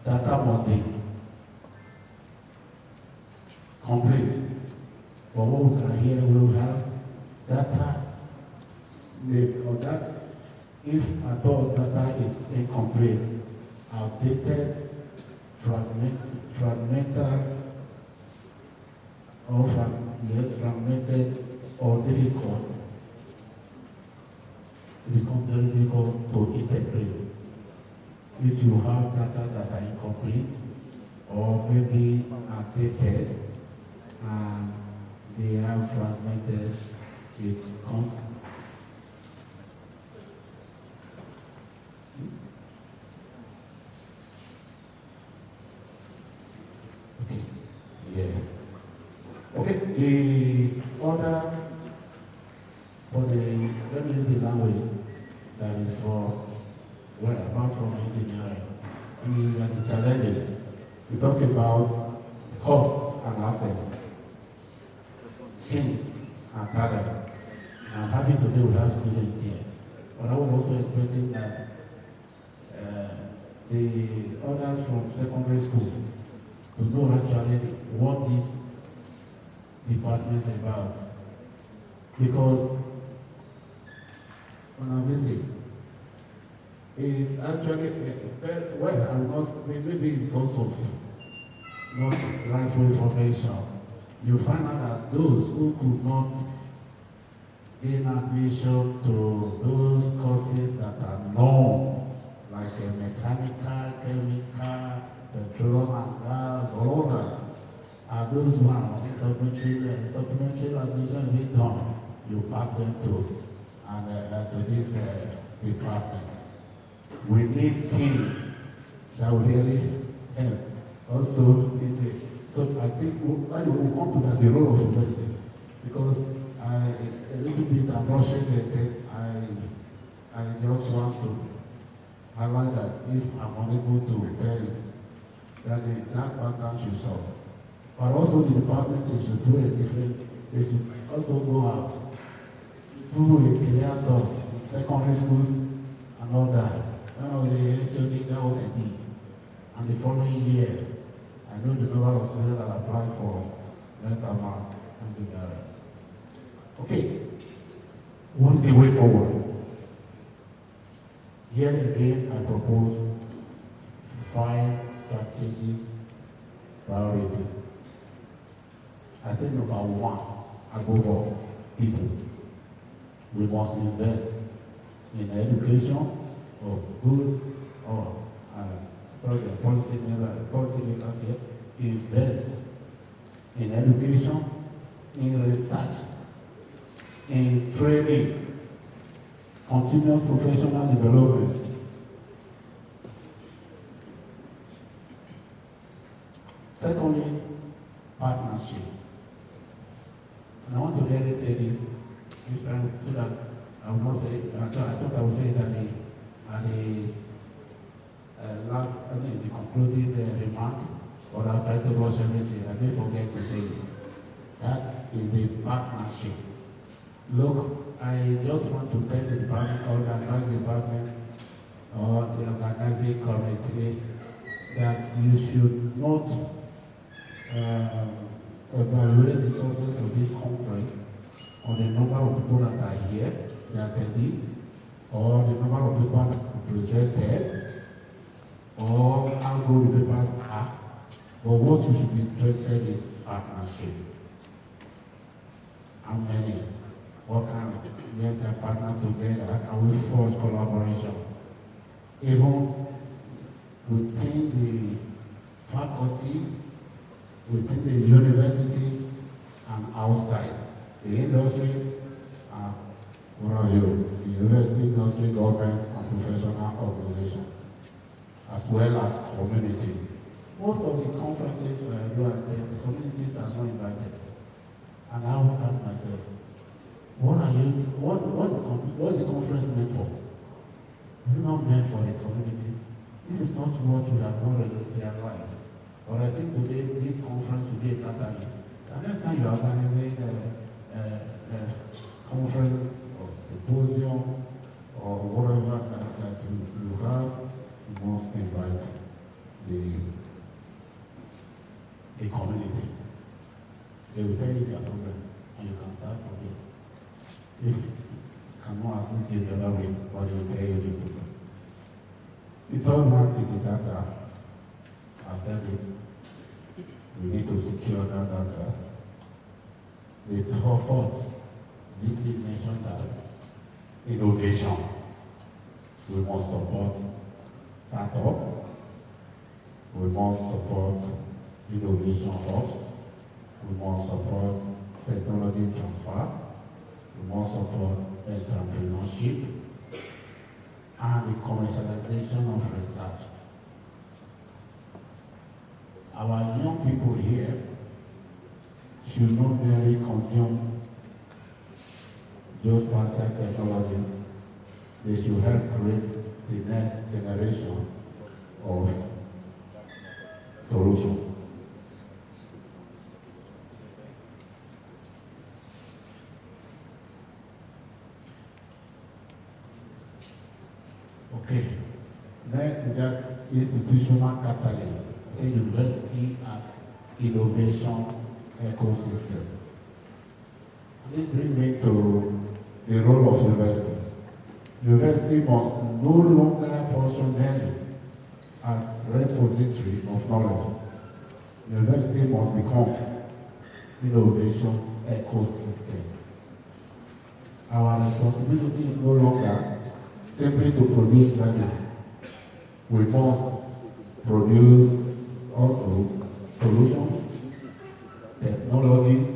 Data must be complete. But what we can hear, we will have data or that if at all data is incomplete, outdated, fragmented or difficult, it becomes very difficult to integrate. If you have data that are incomplete or maybe outdated and they are fragmented, it comes. Okay. Yeah. the order for the, let me use the language that is for, well, apart from engineering, the challenges. We talk about cost and access, skills and talent. I'm happy today we have students here, but I was also expecting that the others from secondary school to know actually what this department is about. Because when I visit, it's actually very well, I must, maybe because of not rightful information, you find out that those who could not gain admission to those courses that are known, like a mechanical, chemical, petroleum and gas, all that, are those who are supplementary admission being done, you pack them to, and to this department. We need skills that will really help. Also, so I think we'll come to that, the role of university, because a little bit I'm rushing the thing. I just want to highlight that if I'm unable to tell you that that pattern should solve. But also the department should do a different, they should also go out, do a career talk in secondary schools and all that. When I was actually, that was I did. And the following year, I know the number of students that applied for mental math and the data. Okay, what is the way forward? Here again, I propose 5 strategies, priority. I think number 1, above all, people. We must invest in education of good or policymakers here, invest in education, in research, in training, continuous professional development. Secondly, partnerships. And I want to really say this so that I will not say, I thought I would say that the concluding remark, but I'll try to rush everything. I may forget to say it. That is the partnership. Look, I just want to tell the department, or the advice department, or the organizing committee, that you should not evaluate the success of this conference on the number of people that are here, the attendees, or the number of people that are presented, or how good the papers are. But what you should be interested is partnership. How many? What can we get a partner together? How can we forge collaborations? Even within the faculty, within the university, and outside. The industry, the university, industry, government, and professional organization, as well as community. Most of the conferences the communities are not invited. And I will ask myself, what's the conference meant for? This is not meant for the community. This is not what we have not realized. But I think today this conference will be a catalyst. The next time you are organizing a conference or symposium or whatever that you have, you must invite the community. They will tell you their problem, and you can start from there. If cannot assist you the other way, but they will tell you the problem. The third one is the data. I said it. We need to secure that data. The fourth, this mentioned that innovation. We must support startup. We must support innovation hubs. We must support technology transfer. We must support entrepreneurship and the commercialization of research. Our young people here should not merely consume geospatial technologies, they should help create the next generation of solutions. Okay, then that institutional catalyst, say university as innovation ecosystem. And this brings me to the role of university. University must no longer function merely as repository of knowledge. University must become innovation ecosystem. Our responsibility is no longer simply to produce graduates. We must produce also solutions, technologies,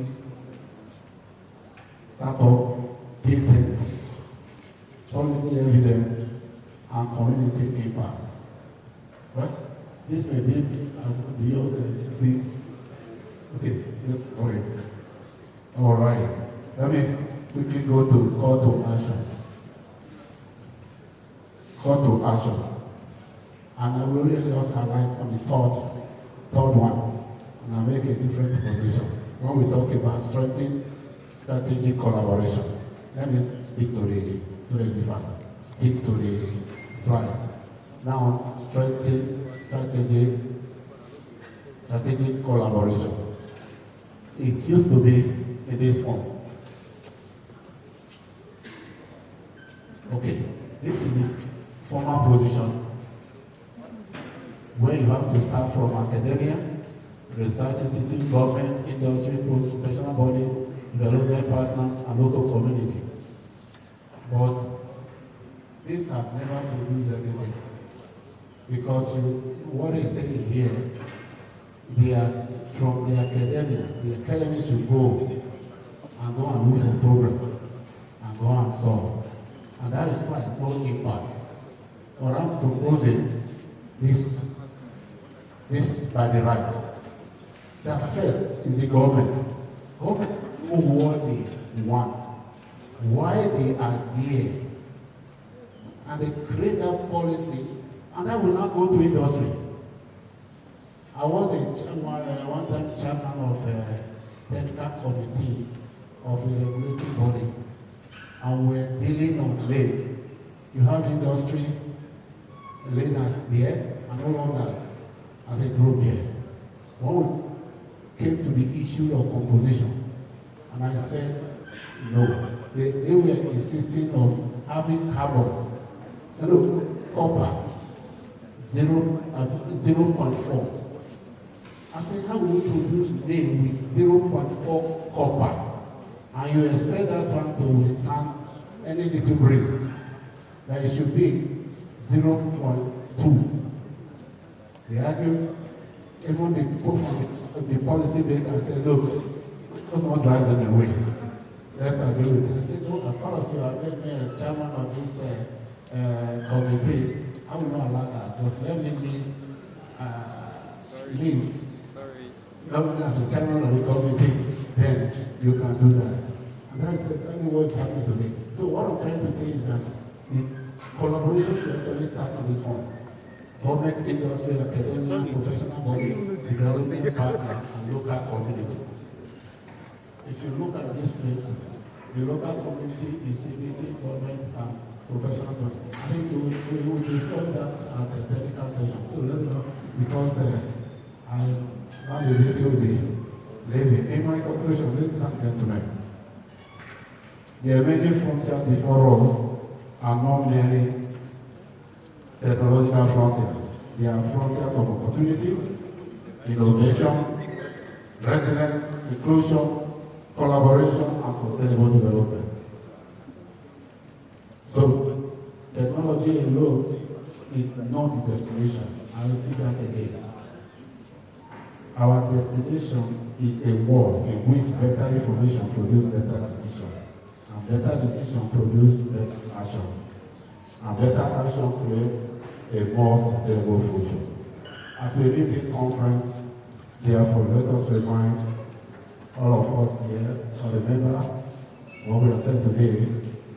startup, patents, policy evidence, and community impact. Right? This may be beyond the see. Okay, just sorry. All right. Let me quickly go to call to action. Call to action. And I will really just highlight on the third one. And I'll make a different position. When we talk about strengthening strategic collaboration, let me speak to the speak to the slide. Now, strengthening strategic collaboration. It used to be in this form. Okay, this is the former position where you have to start from academia, research institute, government, industry, professional body, development partners, and local community. But these have never produced anything. Because what they say here, they are from the academia. The academy should go and look for program and go and solve. And that is why no impact. What I'm proposing is this by the right. That first is the government. Government know what they want, why they are there, and they create that policy, and that will not go to industry. I was one time chairman of a technical committee of a regulating body, and we're dealing on this. You have industry leaders there and all others as a group here. When we came to the issue of composition, and I said no. They were insisting on having carbon, copper, 0.4. I said, how will you produce nail with 0.4 copper? And you expect that one to withstand energy to breathe? That it should be 0.2. They argue, even the people from the policy maker said, look, let's not drive them away. Let's agree with it. I said, no, as far as you have made me a chairman of this committee, I will not allow that. But let me leave. Not as a chairman of the committee, then you can do that. And that is exactly what's happening today. So what I'm trying to say is that the collaboration should actually start in this form. Government, industry, academia, professional body, development partner, and local community. If you look at this place, the local community is CBT, government, and professional body. I think we will discuss that at the technical session. So let me know, because how the this will be living. In my conclusion, ladies and gentlemen, the emerging frontiers before us are not merely technological frontiers. They are frontiers of opportunities, innovation, resilience, inclusion, collaboration, and sustainable development. So, technology alone is not the destination. I will repeat that again. Our destination is a world in which better information produces better decisions, and better decisions produce better actions, and better action creates a more sustainable future. As we leave this conference, therefore, let us remind all of us here can remember what we have said today,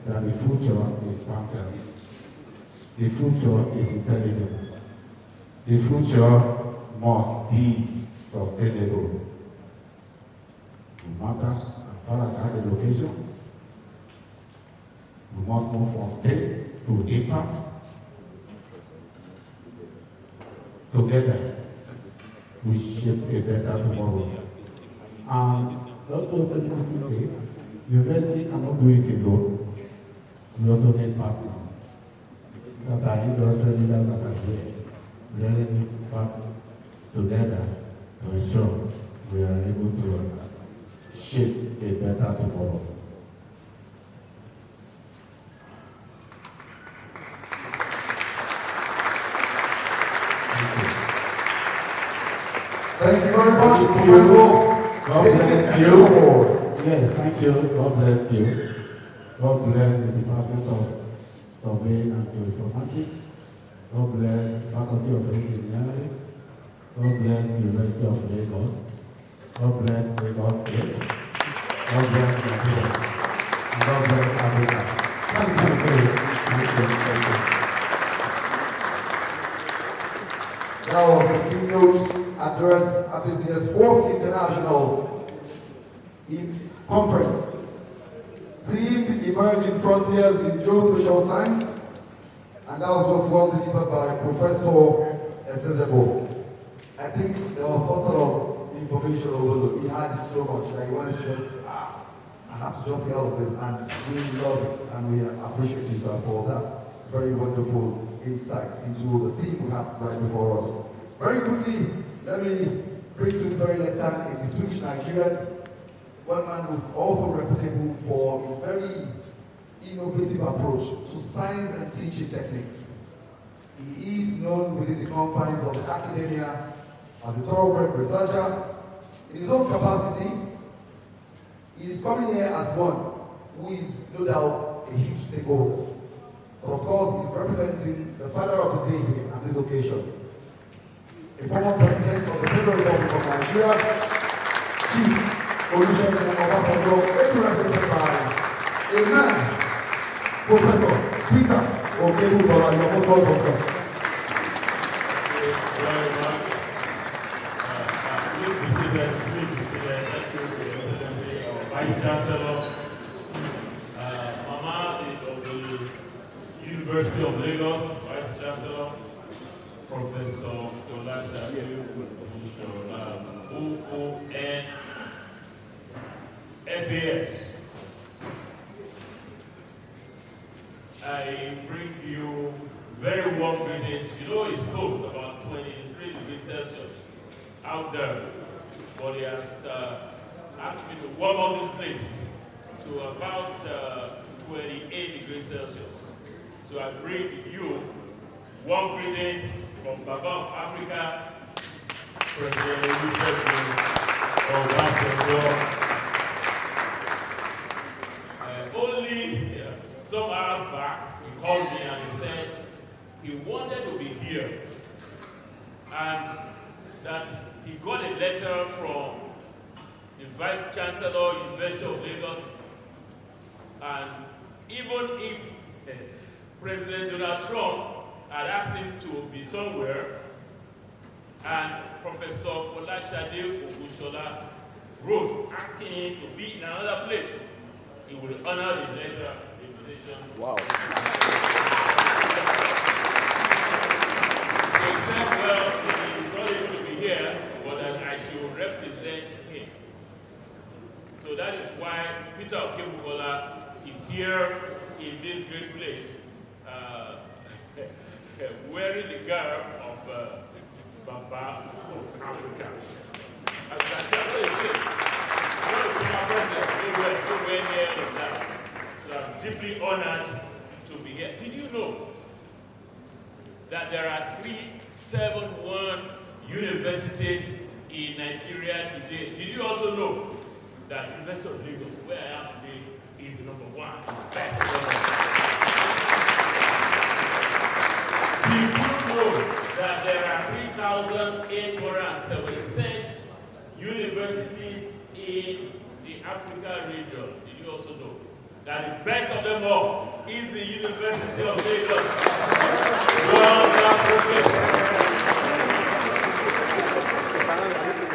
that the future is spartan. The future is intelligent. The future must be sustainable. No matter as far as the location, we must move from space to impact. Together, we shape a better tomorrow. And also, let me quickly say, university cannot do it alone. We also need partners. That are industrial leaders that are here. We really need to partner together to ensure we are able to shape a better tomorrow. Thank you very much, Professor. God bless you. Yes, thank you. God bless you. God bless the Department of Surveying and Geoinformatics. God bless the Faculty of Engineering. God bless University of Lagos. God bless Lagos State. God bless Nigeria. And God bless Africa. Thank you. Thank you. That was the keynote address at this year's 4th International Conference, themed Emerging Frontiers in Geospatial Science, and that was just well delivered by Professor Esezobor. I think there was some sort of information overload. He had it so much that he wanted to just, I have to just say all of this, and we love it, and we appreciate you, sir, for that very wonderful insight into the theme we have right before us. Very quickly, let me bring to his very left hand a distinguished Nigerian, one man who's also reputable for his very innovative approach to science and teaching techniques. He is known within the confines of the academia as a thoroughbred researcher. In his own capacity, he is coming here as one who is no doubt a huge stakeholder. But of course, he's representing the father of the day here on this occasion. A former president of the Federal Republic of Nigeria, Chief Olusegun Obasanjo, represented by a man, Professor Peter Ogunsola. You're most welcome, sir. Thank you very much. Please be seated. Please be seated. Thank you, Your Excellency, our Vice Chancellor, Mama of the University of Lagos, Vice Chancellor, Professor Folasade, O.N. FAS. I bring you very warm greetings. You know it's cold, it's about 23 degrees Celsius out there. But he has asked me to warm up this place to about 28 degrees Celsius. So I bring you warm greetings from Baba of Africa, President Olusegun Obasanjo. Only some hours back, he called me and he said he wanted to be here and that he got a letter from the Vice Chancellor, University of Lagos, and even if President Donald Trump had asked him to be somewhere, and Professor Folasade Ogunsola wrote asking him to be in another place, he will honor the letter invitation. Wow. So he said, well, he's not able to be here, but that I should represent him. So that is why Peter Okebukola is here in this great place, wearing the garb of Baba of Africa. As you can see, I'm nowhere near that. So I'm deeply honored to be here. Did you know that there are 371 universities in Nigeria today? Did you also know that University of Lagos, where I am today, is number one? It's better. Did you know that there are 3,876 universities in in the African region, did you also know that the best of them all is the University of Lagos?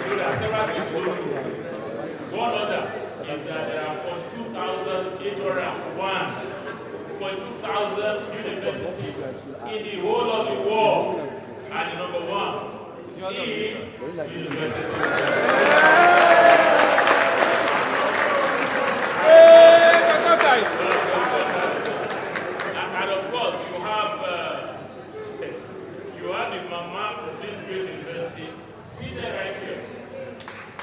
There are several things to do. One other is that there are 42,801 universities in the whole of the world, and the number one is university. And of course, you have the mama of this great university seated right here.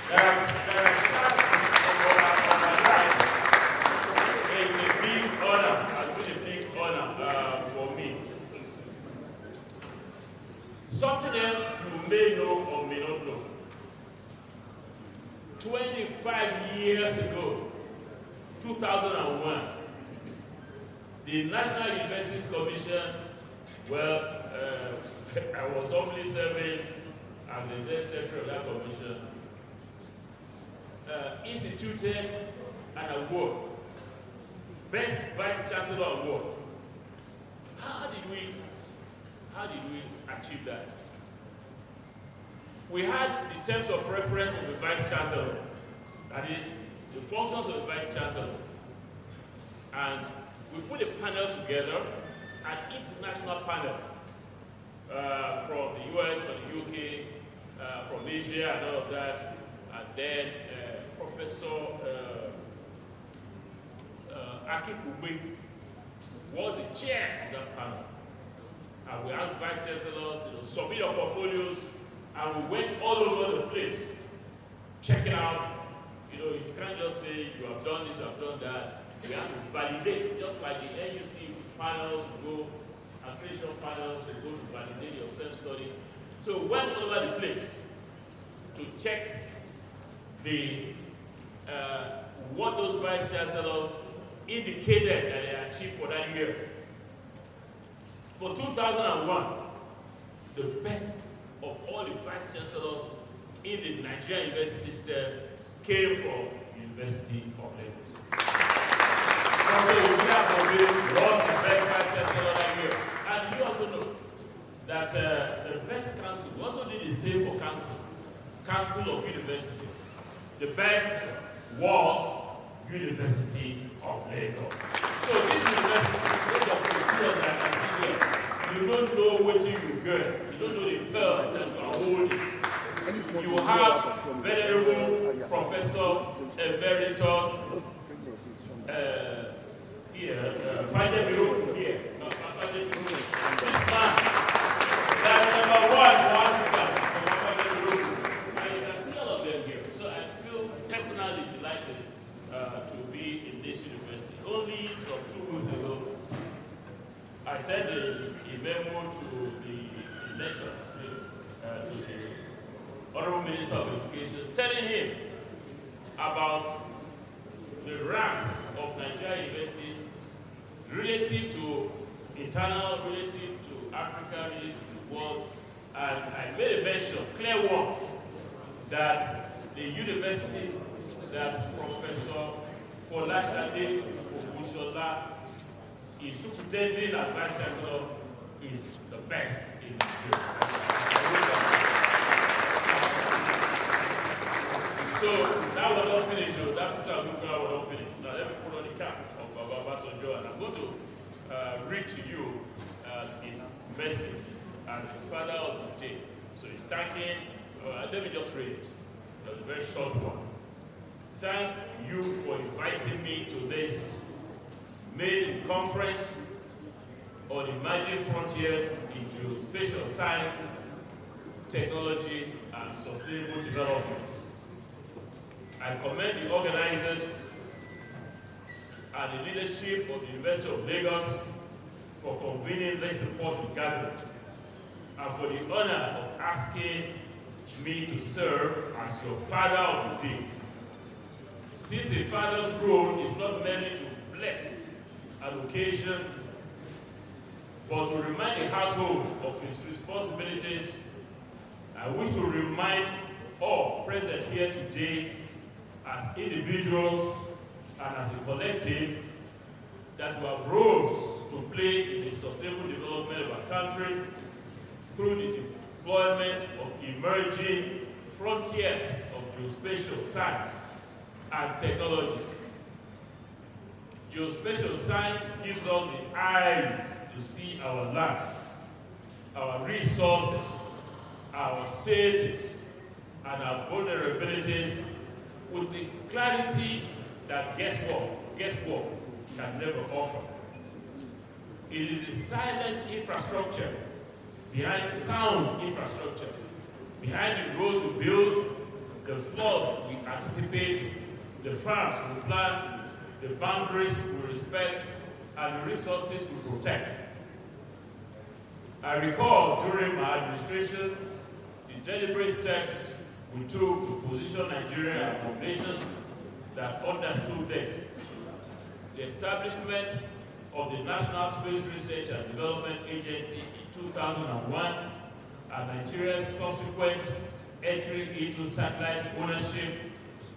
There are some on my right. It's a big honor, has been a big honor for me. Something else you may know or may not know. 25 years ago, 2001, the National Universities Commission, I was only serving as the Executive Secretary of that commission, instituted an award, Best Vice Chancellor Award. How did we achieve that? We had the terms of reference of the Vice Chancellor, that is, the functions of the Vice Chancellor. And we put a panel together, an international panel, from the US, from the UK, from Asia and all of that. And then Professor Akikube was the chair of that panel. And we asked Vice Chancellors, submit your portfolios, and we went all over the place, checking out. You can't just say you have done this, you have done that. We have to validate, just like the NUC panels go, accreditation panels, they go to validate your self-study. So we went all over the place to check what those vice chancellors indicated that they achieved for that year. For 2001, the best of all the vice chancellors in the Nigerian university system came from University of Lagos. Also, we was the best vice chancellor that year. And you also know that the best council also did the same for council of universities. The best was University of Lagos. So this university, those of the that I can see here, you don't know what you get. You don't know the pearl that you are holding. You have Venerable Professor Emeritus Obasanjo here. This man, that number one for Africa, and you can see all of them here. So I feel personally delighted to be in this university. Only some 2 weeks ago, I sent a memo to the lecturer, to the Honorable Minister of Education, telling him about the ranks of Nigerian universities relative to internal, relative to Africa, relative to the world. And I made a mention, clear one, that the university that Professor Folasade Ogunsola is superintending as Vice Chancellor is the best in the field. So that was not finished, that was not finished. Now let me put on the cap of Obasanjo, and I'm going to read to you his message as the father of the day. So he's thanking, let me just read it. It's a very short one. Thank you for inviting me to this main conference on emerging frontiers in geospatial science, technology, and sustainable development. I commend the organizers and the leadership of the University of Lagos for convening this important gathering and for the honor of asking me to serve as your father of the day. Since a father's role is not merely to bless an occasion, but to remind the household of its responsibilities, I wish to remind all present here today as individuals and as a collective, that we have roles to play in the sustainable development of our country through the deployment of emerging frontiers of geospatial science and technology. Geospatial science gives us the eyes to see our land, our resources, our cities, and our vulnerabilities with the clarity that guesswork can never offer. It is a silent infrastructure behind sound infrastructure, behind the roads we build, the floods we anticipate, the farms we plant, the boundaries we respect, and the resources we protect. I recall during my administration the deliberate steps we took to position Nigeria among nations that understood this. The establishment of the National Space Research and Development Agency in 2001 and Nigeria's subsequent entry into satellite ownership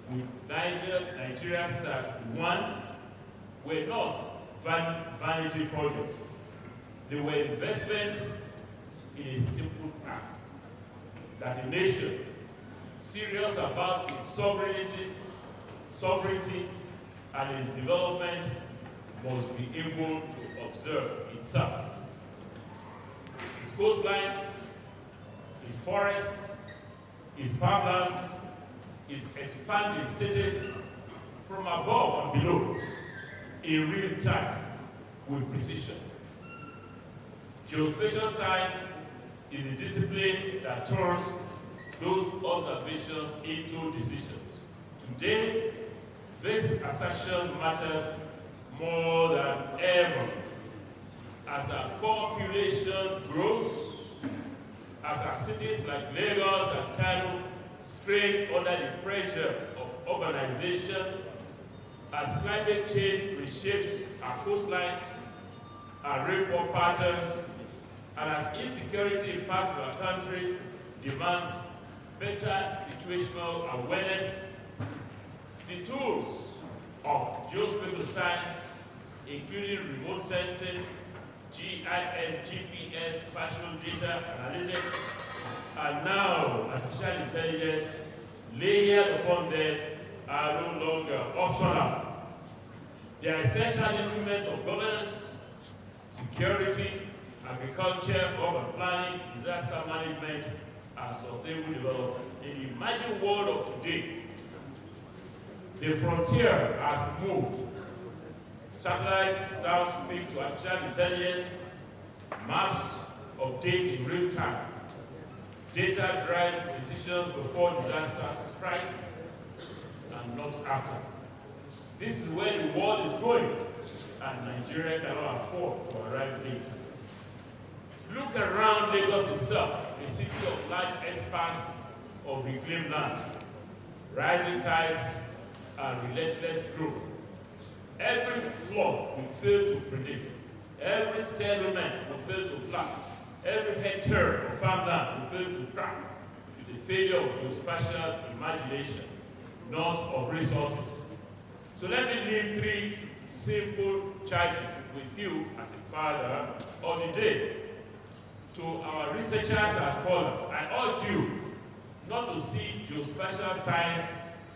with Nigeria Sat-1 were not vanity projects. They were investments in a simple act, that a nation serious about its sovereignty and its development must be able to observe itself. Its coastlines, its forests, its farmlands, its expanding cities from above and below in real time with precision. Geospatial science is a discipline that turns those observations into decisions. Today, this assertion matters more than ever. As our population grows, as our cities like Lagos and Kano strain under the pressure of urbanization, as climate change reshapes our coastlines, our rainfall patterns, and as insecurity in parts of our country demands better situational awareness, the tools of geospatial science, including remote sensing, GIS, GPS, spatial data analytics, and now artificial intelligence layered upon them are no longer optional. They are essential instruments of governance, security, agriculture, urban planning, disaster management, and sustainable development. In the emerging world of today, the frontier has moved. Satellites now speak to artificial intelligence, maps update in real time. Data drives decisions before disasters strike and not after. This is where the world is going, and Nigeria cannot afford to arrive late. Look around Lagos itself, a city of large expanse of reclaimed land, rising tides, and relentless growth. Every flood we fail to predict, every settlement we fail to plan, every hectare of farmland we fail to crack is a failure of geospatial imagination, not of resources. So let me leave three simple charges with you as a father of the day. To our researchers and scholars, I urge you not to see geospatial science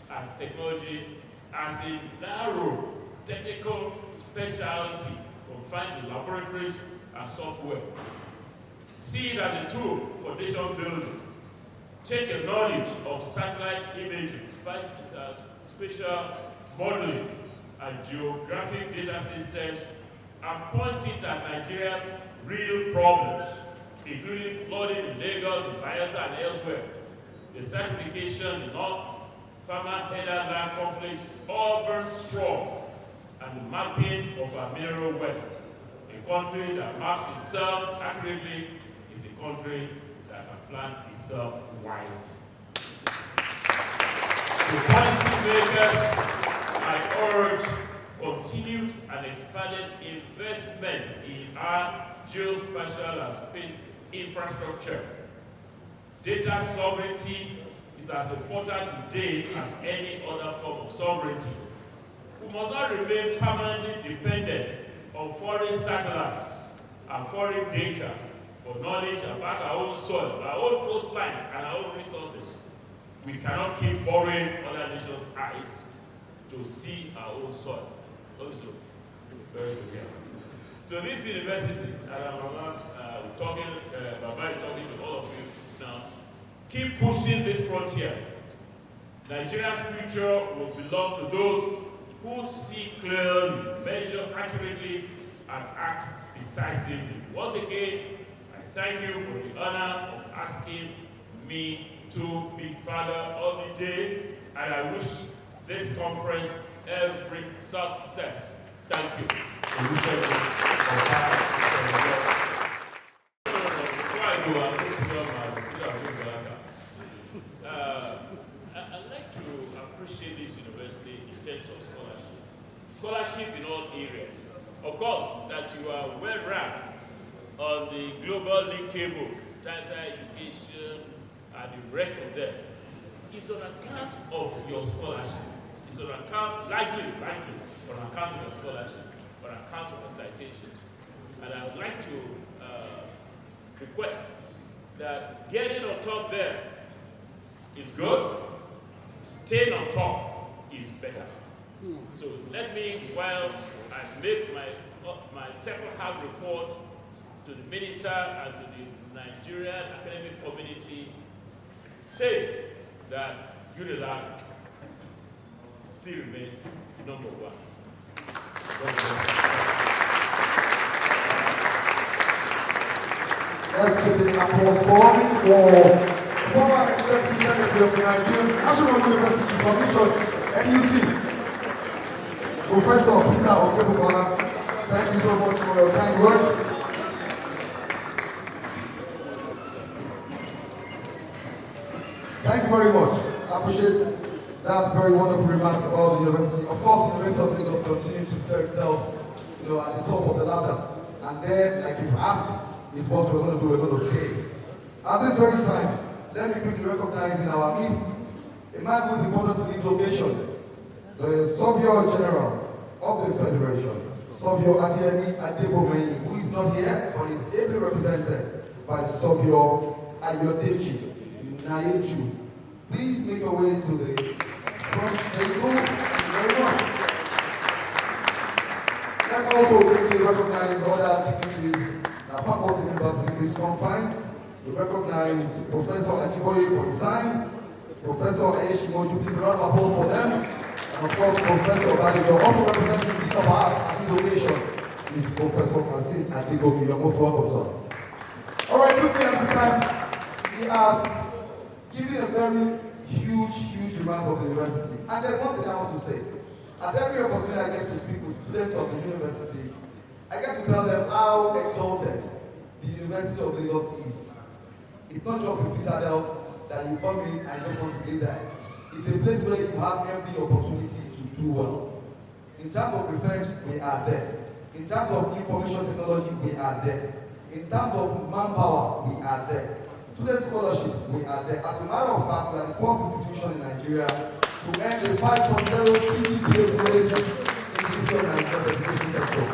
and technology as a narrow technical specialty confined to laboratories and software. See it as a tool for nation building. Take your knowledge of satellite imaging, spatial modeling, and geographic data systems and point it at Nigeria's real problems, including flooding in Lagos, in Bayelsa, and elsewhere, the certification in North, farmer-headed land conflicts, urban sprawl, and the mapping of our mineral wealth. A country that maps itself accurately is a country that can plan itself wisely. To policymakers, I urge continued and expanded investment in our geospatial and space infrastructure. Data sovereignty is as important today as any other form of sovereignty. We must not remain permanently dependent on foreign satellites and foreign data for knowledge about our own soil, our own coastlines, and our own resources. We cannot keep borrowing other nations' eyes to see our own soil. Also, very good here. So this university, and Baba is talking to all of you now, keep pushing this frontier. Nigeria's future will belong to those who see clearly, measure accurately, and act decisively. Once again, I thank you for the honor of asking me to be father of the day, and I wish this conference every success. Thank you. Before I go, I'd like to appreciate this university in terms of scholarship. Scholarship in all areas. Of course, that you are well ranked on the global league tables, tertiary education, and the rest of them. It's on account of your scholarship. It's on account, likely, on account of your scholarship, on account of your citations. And I would like to request that getting on top there is good, staying on top is better. So let me, while I make my second half report to the minister and to the Nigerian academic community, say that UNILAG still remains number one. Let's give the applause for former Executive Secretary of the Nigerian National Universities Commission, NUC, Professor Peter Okebukola. Thank you so much for your kind words. Thank you very much. I appreciate that very wonderful remarks about the university. Of course, the University of Lagos continues to stir itself, at the top of the ladder. And then, like you asked, is what we're going to do. We're going to stay. At this very time, let me quickly recognize in our midst a man who is important to this occasion, the Surveyor General of the Federation, Surveyor Adebohemhin, who is not here, but is ably represented by Surveyor Ayodeji Nayeju. Please make your way to the front table. Thank you very much. Let's also quickly recognize other dignitaries and faculty members in these confines. We recognize Professor Ajiboye for his time, Professor Eshimoju, please a round of applause for them, and of course Professor Badijo, also representing the Dean of Arts at this occasion, is Professor Masin Adebohemhin. You're most welcome, sir. All right, quickly at this time, he has given a very huge remark of the university, and there's one thing I want to say. At every opportunity I get to speak with students of the university, I get to tell them how exalted the University of Lagos is. It's not just a citadel that you come in and just want to be there. It's a place where you have every opportunity to do well. In terms of research, we are there. In terms of information technology, we are there. In terms of manpower, we are there. Student scholarship, we are there. As a matter of fact, we are the first institution in Nigeria to earn a 5.0 CGPA rating in the history of Nigerian education sector.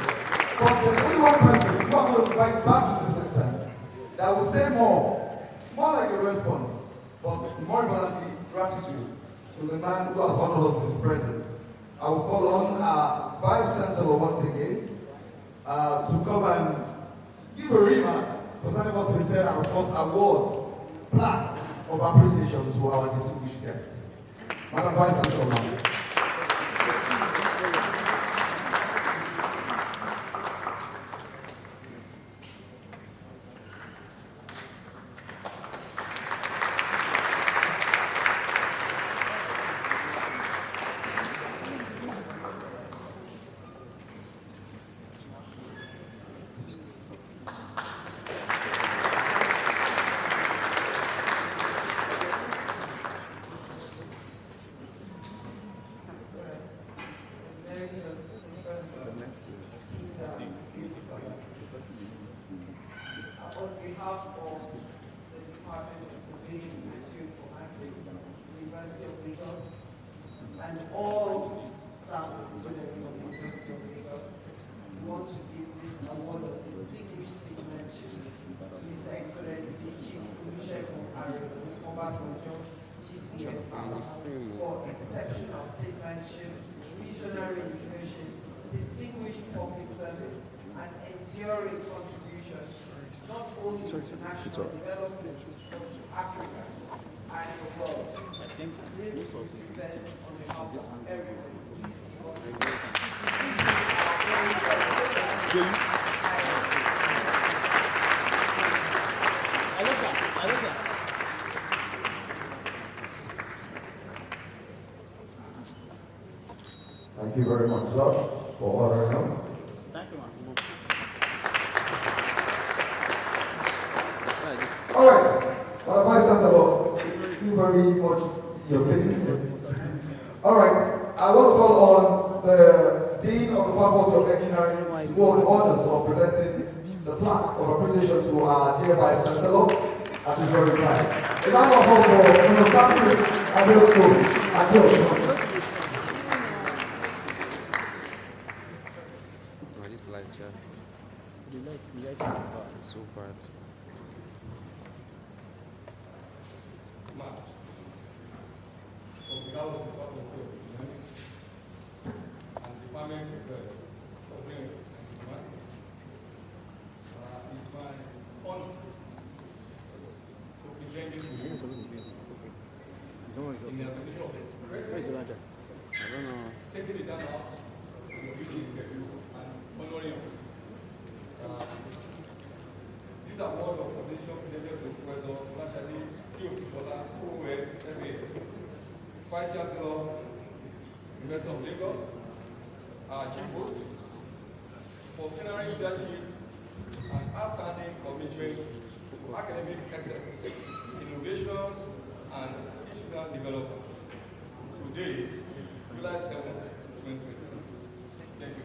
But there's only one person who I'm going to invite back to this center that will say more like a response, but more importantly, gratitude to the man who has honored us with his presence. I will call on our Vice Chancellor once again to come and give a remark concerning what's been said, and of course award plaques of appreciation to our distinguished guests. Madam Vice Chancellor, ma'am. Obasanjo, GCFR, for exceptional statesmanship, visionary leadership, distinguished public service, and enduring contributions, not only to national development, but to Africa and the world. This represents on behalf of everyone. Thank you very much, sir, for honoring us. Thank you, ma'am. All right, Vice Chancellor, it's still very much your thing. All right, I want to call on the Dean of the Faculty of Engineering to do all the honors of presenting the plaque of appreciation to our dear Vice Chancellor at this very time. A round of applause for Prof. Adesoun. So bad. March. On behalf of the Faculty of Engineering and the Department of Surveying and Informatics, it's my honor to present this to you in the appreciation of the President, taking the time out to your duties and honoring you. These awards of foundation presented to Professor Folasade, Ogunsola, OON, FNIS, Vice Chancellor, University of Lagos, our Chief Host, for general leadership and outstanding commitment to academic excellence, innovation, and institutional development. Today, July 7, 2026. Thank you.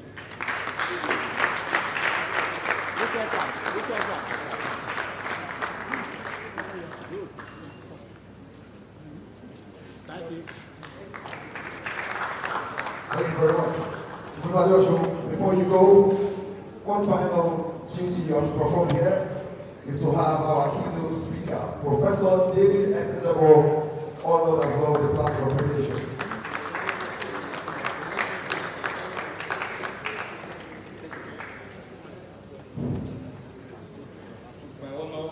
Thank you. Thank you very much. Mr. Adesoun, before you go, one final duty you have to perform here is to have our keynote speaker, Professor David Esezobor, honored as well with the plaque of appreciation. It's my honor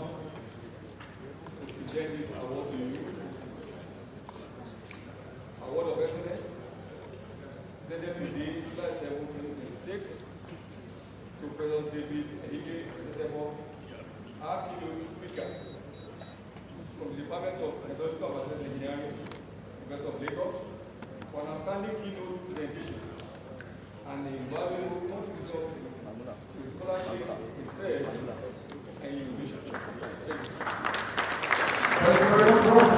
to present this award to you. Award of Excellence, presented today, July 7, 2026, to President David Esezobor, our keynote speaker from the Department of Geospatial and Engineering, University of Lagos, for an outstanding keynote presentation and the invaluable contribution to scholarship, research, and innovation. Thank you. Thank you very much, Prof.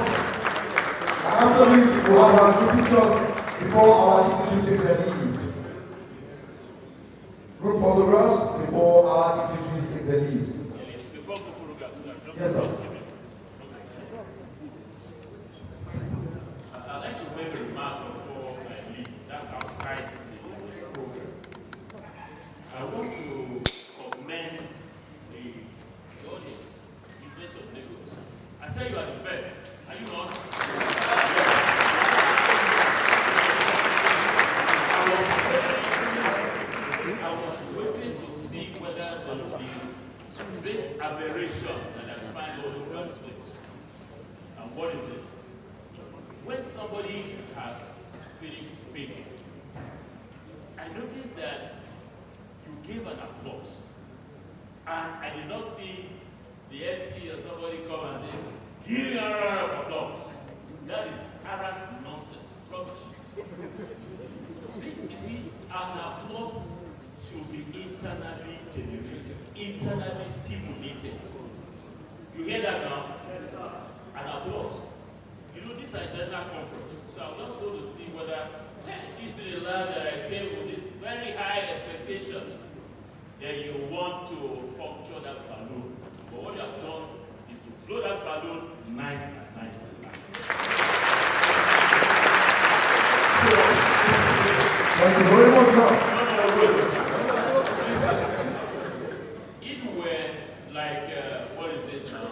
And after this, we'll have our group pictures before our dignitaries take their leave. Group photographs before our dignitaries take their leaves. Before photographs, Yes, sir. I'd like to make a remark before I leave. That's outside the program. I want to commend the audience, the University of Lagos. I say you are the best. Are you not? I was waiting to see whether there will be this aberration that I find all over the place. And what is it? When somebody has finished speaking, I noticed that you gave an applause. And I did not see the MC or somebody come and say, give me a round of applause. That is arrant nonsense, rubbish. This, you see, an applause should be internally generated, internally stimulated. You hear that now? Yes, sir. An applause. You know, this is a international conference, so I just want to see whether this is the land that I came with this very high expectation. Then you want to puncture that balloon. But what you have done is to blow that balloon nice and nice and nice. Thank you very much, sir. Listen, if we were like, what is it now?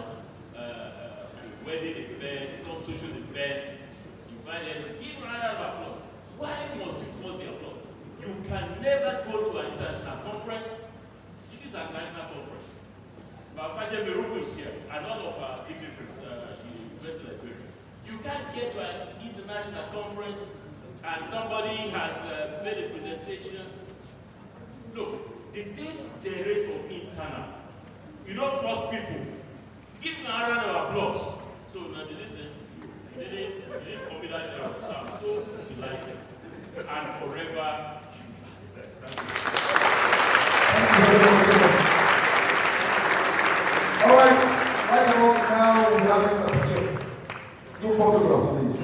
Wedding event, some social find anything. Give a round of applause. Why must you force the applause? You can never go to an international conference. It is an national conference. But Adebohemhin is here, and all of our dignitaries, the University Librarian. You can't get to an international conference and somebody has made a presentation. Look, the thing generates from internal. You don't force people. Give me a round of applause. So now they listen. You didn't copy that error. So I'm so delighted. And forever you are the best. Thank you. Thank you very much, sir. All right, right now we have a picture. Two photographs, please.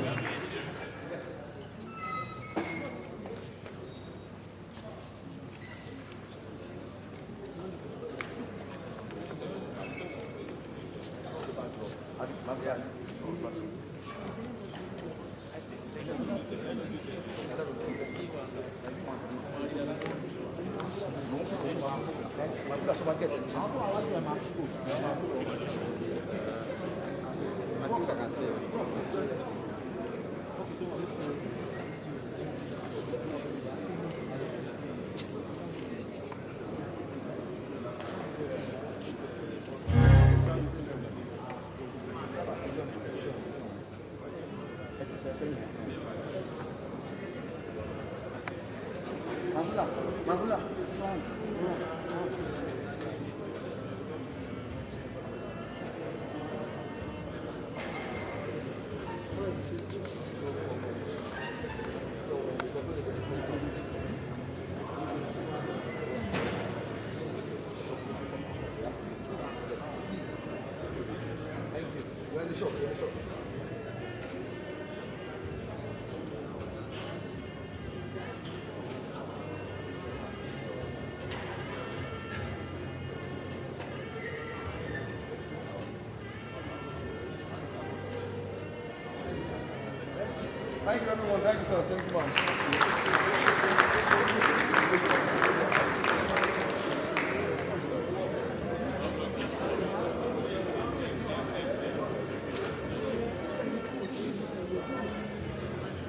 Thank you, everyone. Thank you, sir. Thank you, man.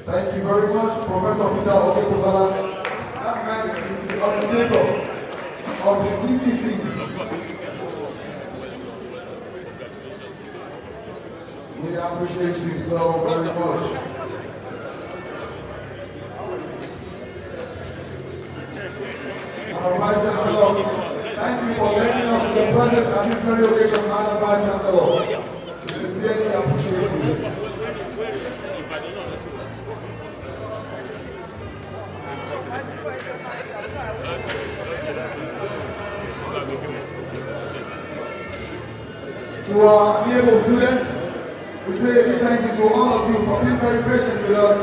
Thank you very much, Professor Peter Okekutala. That man is the coordinator of the CTC. We appreciate you so very much. Our Vice Chancellor, thank you for letting us be present at this very occasion, Madam Vice Chancellor. We sincerely appreciate you. To our amiable students, we say a big thank you to all of you for being very patient with us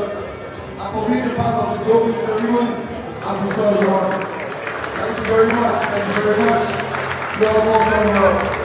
and for being a part of this opening ceremony as we saw you. Thank you very much. Thank you very much. You are all welcome.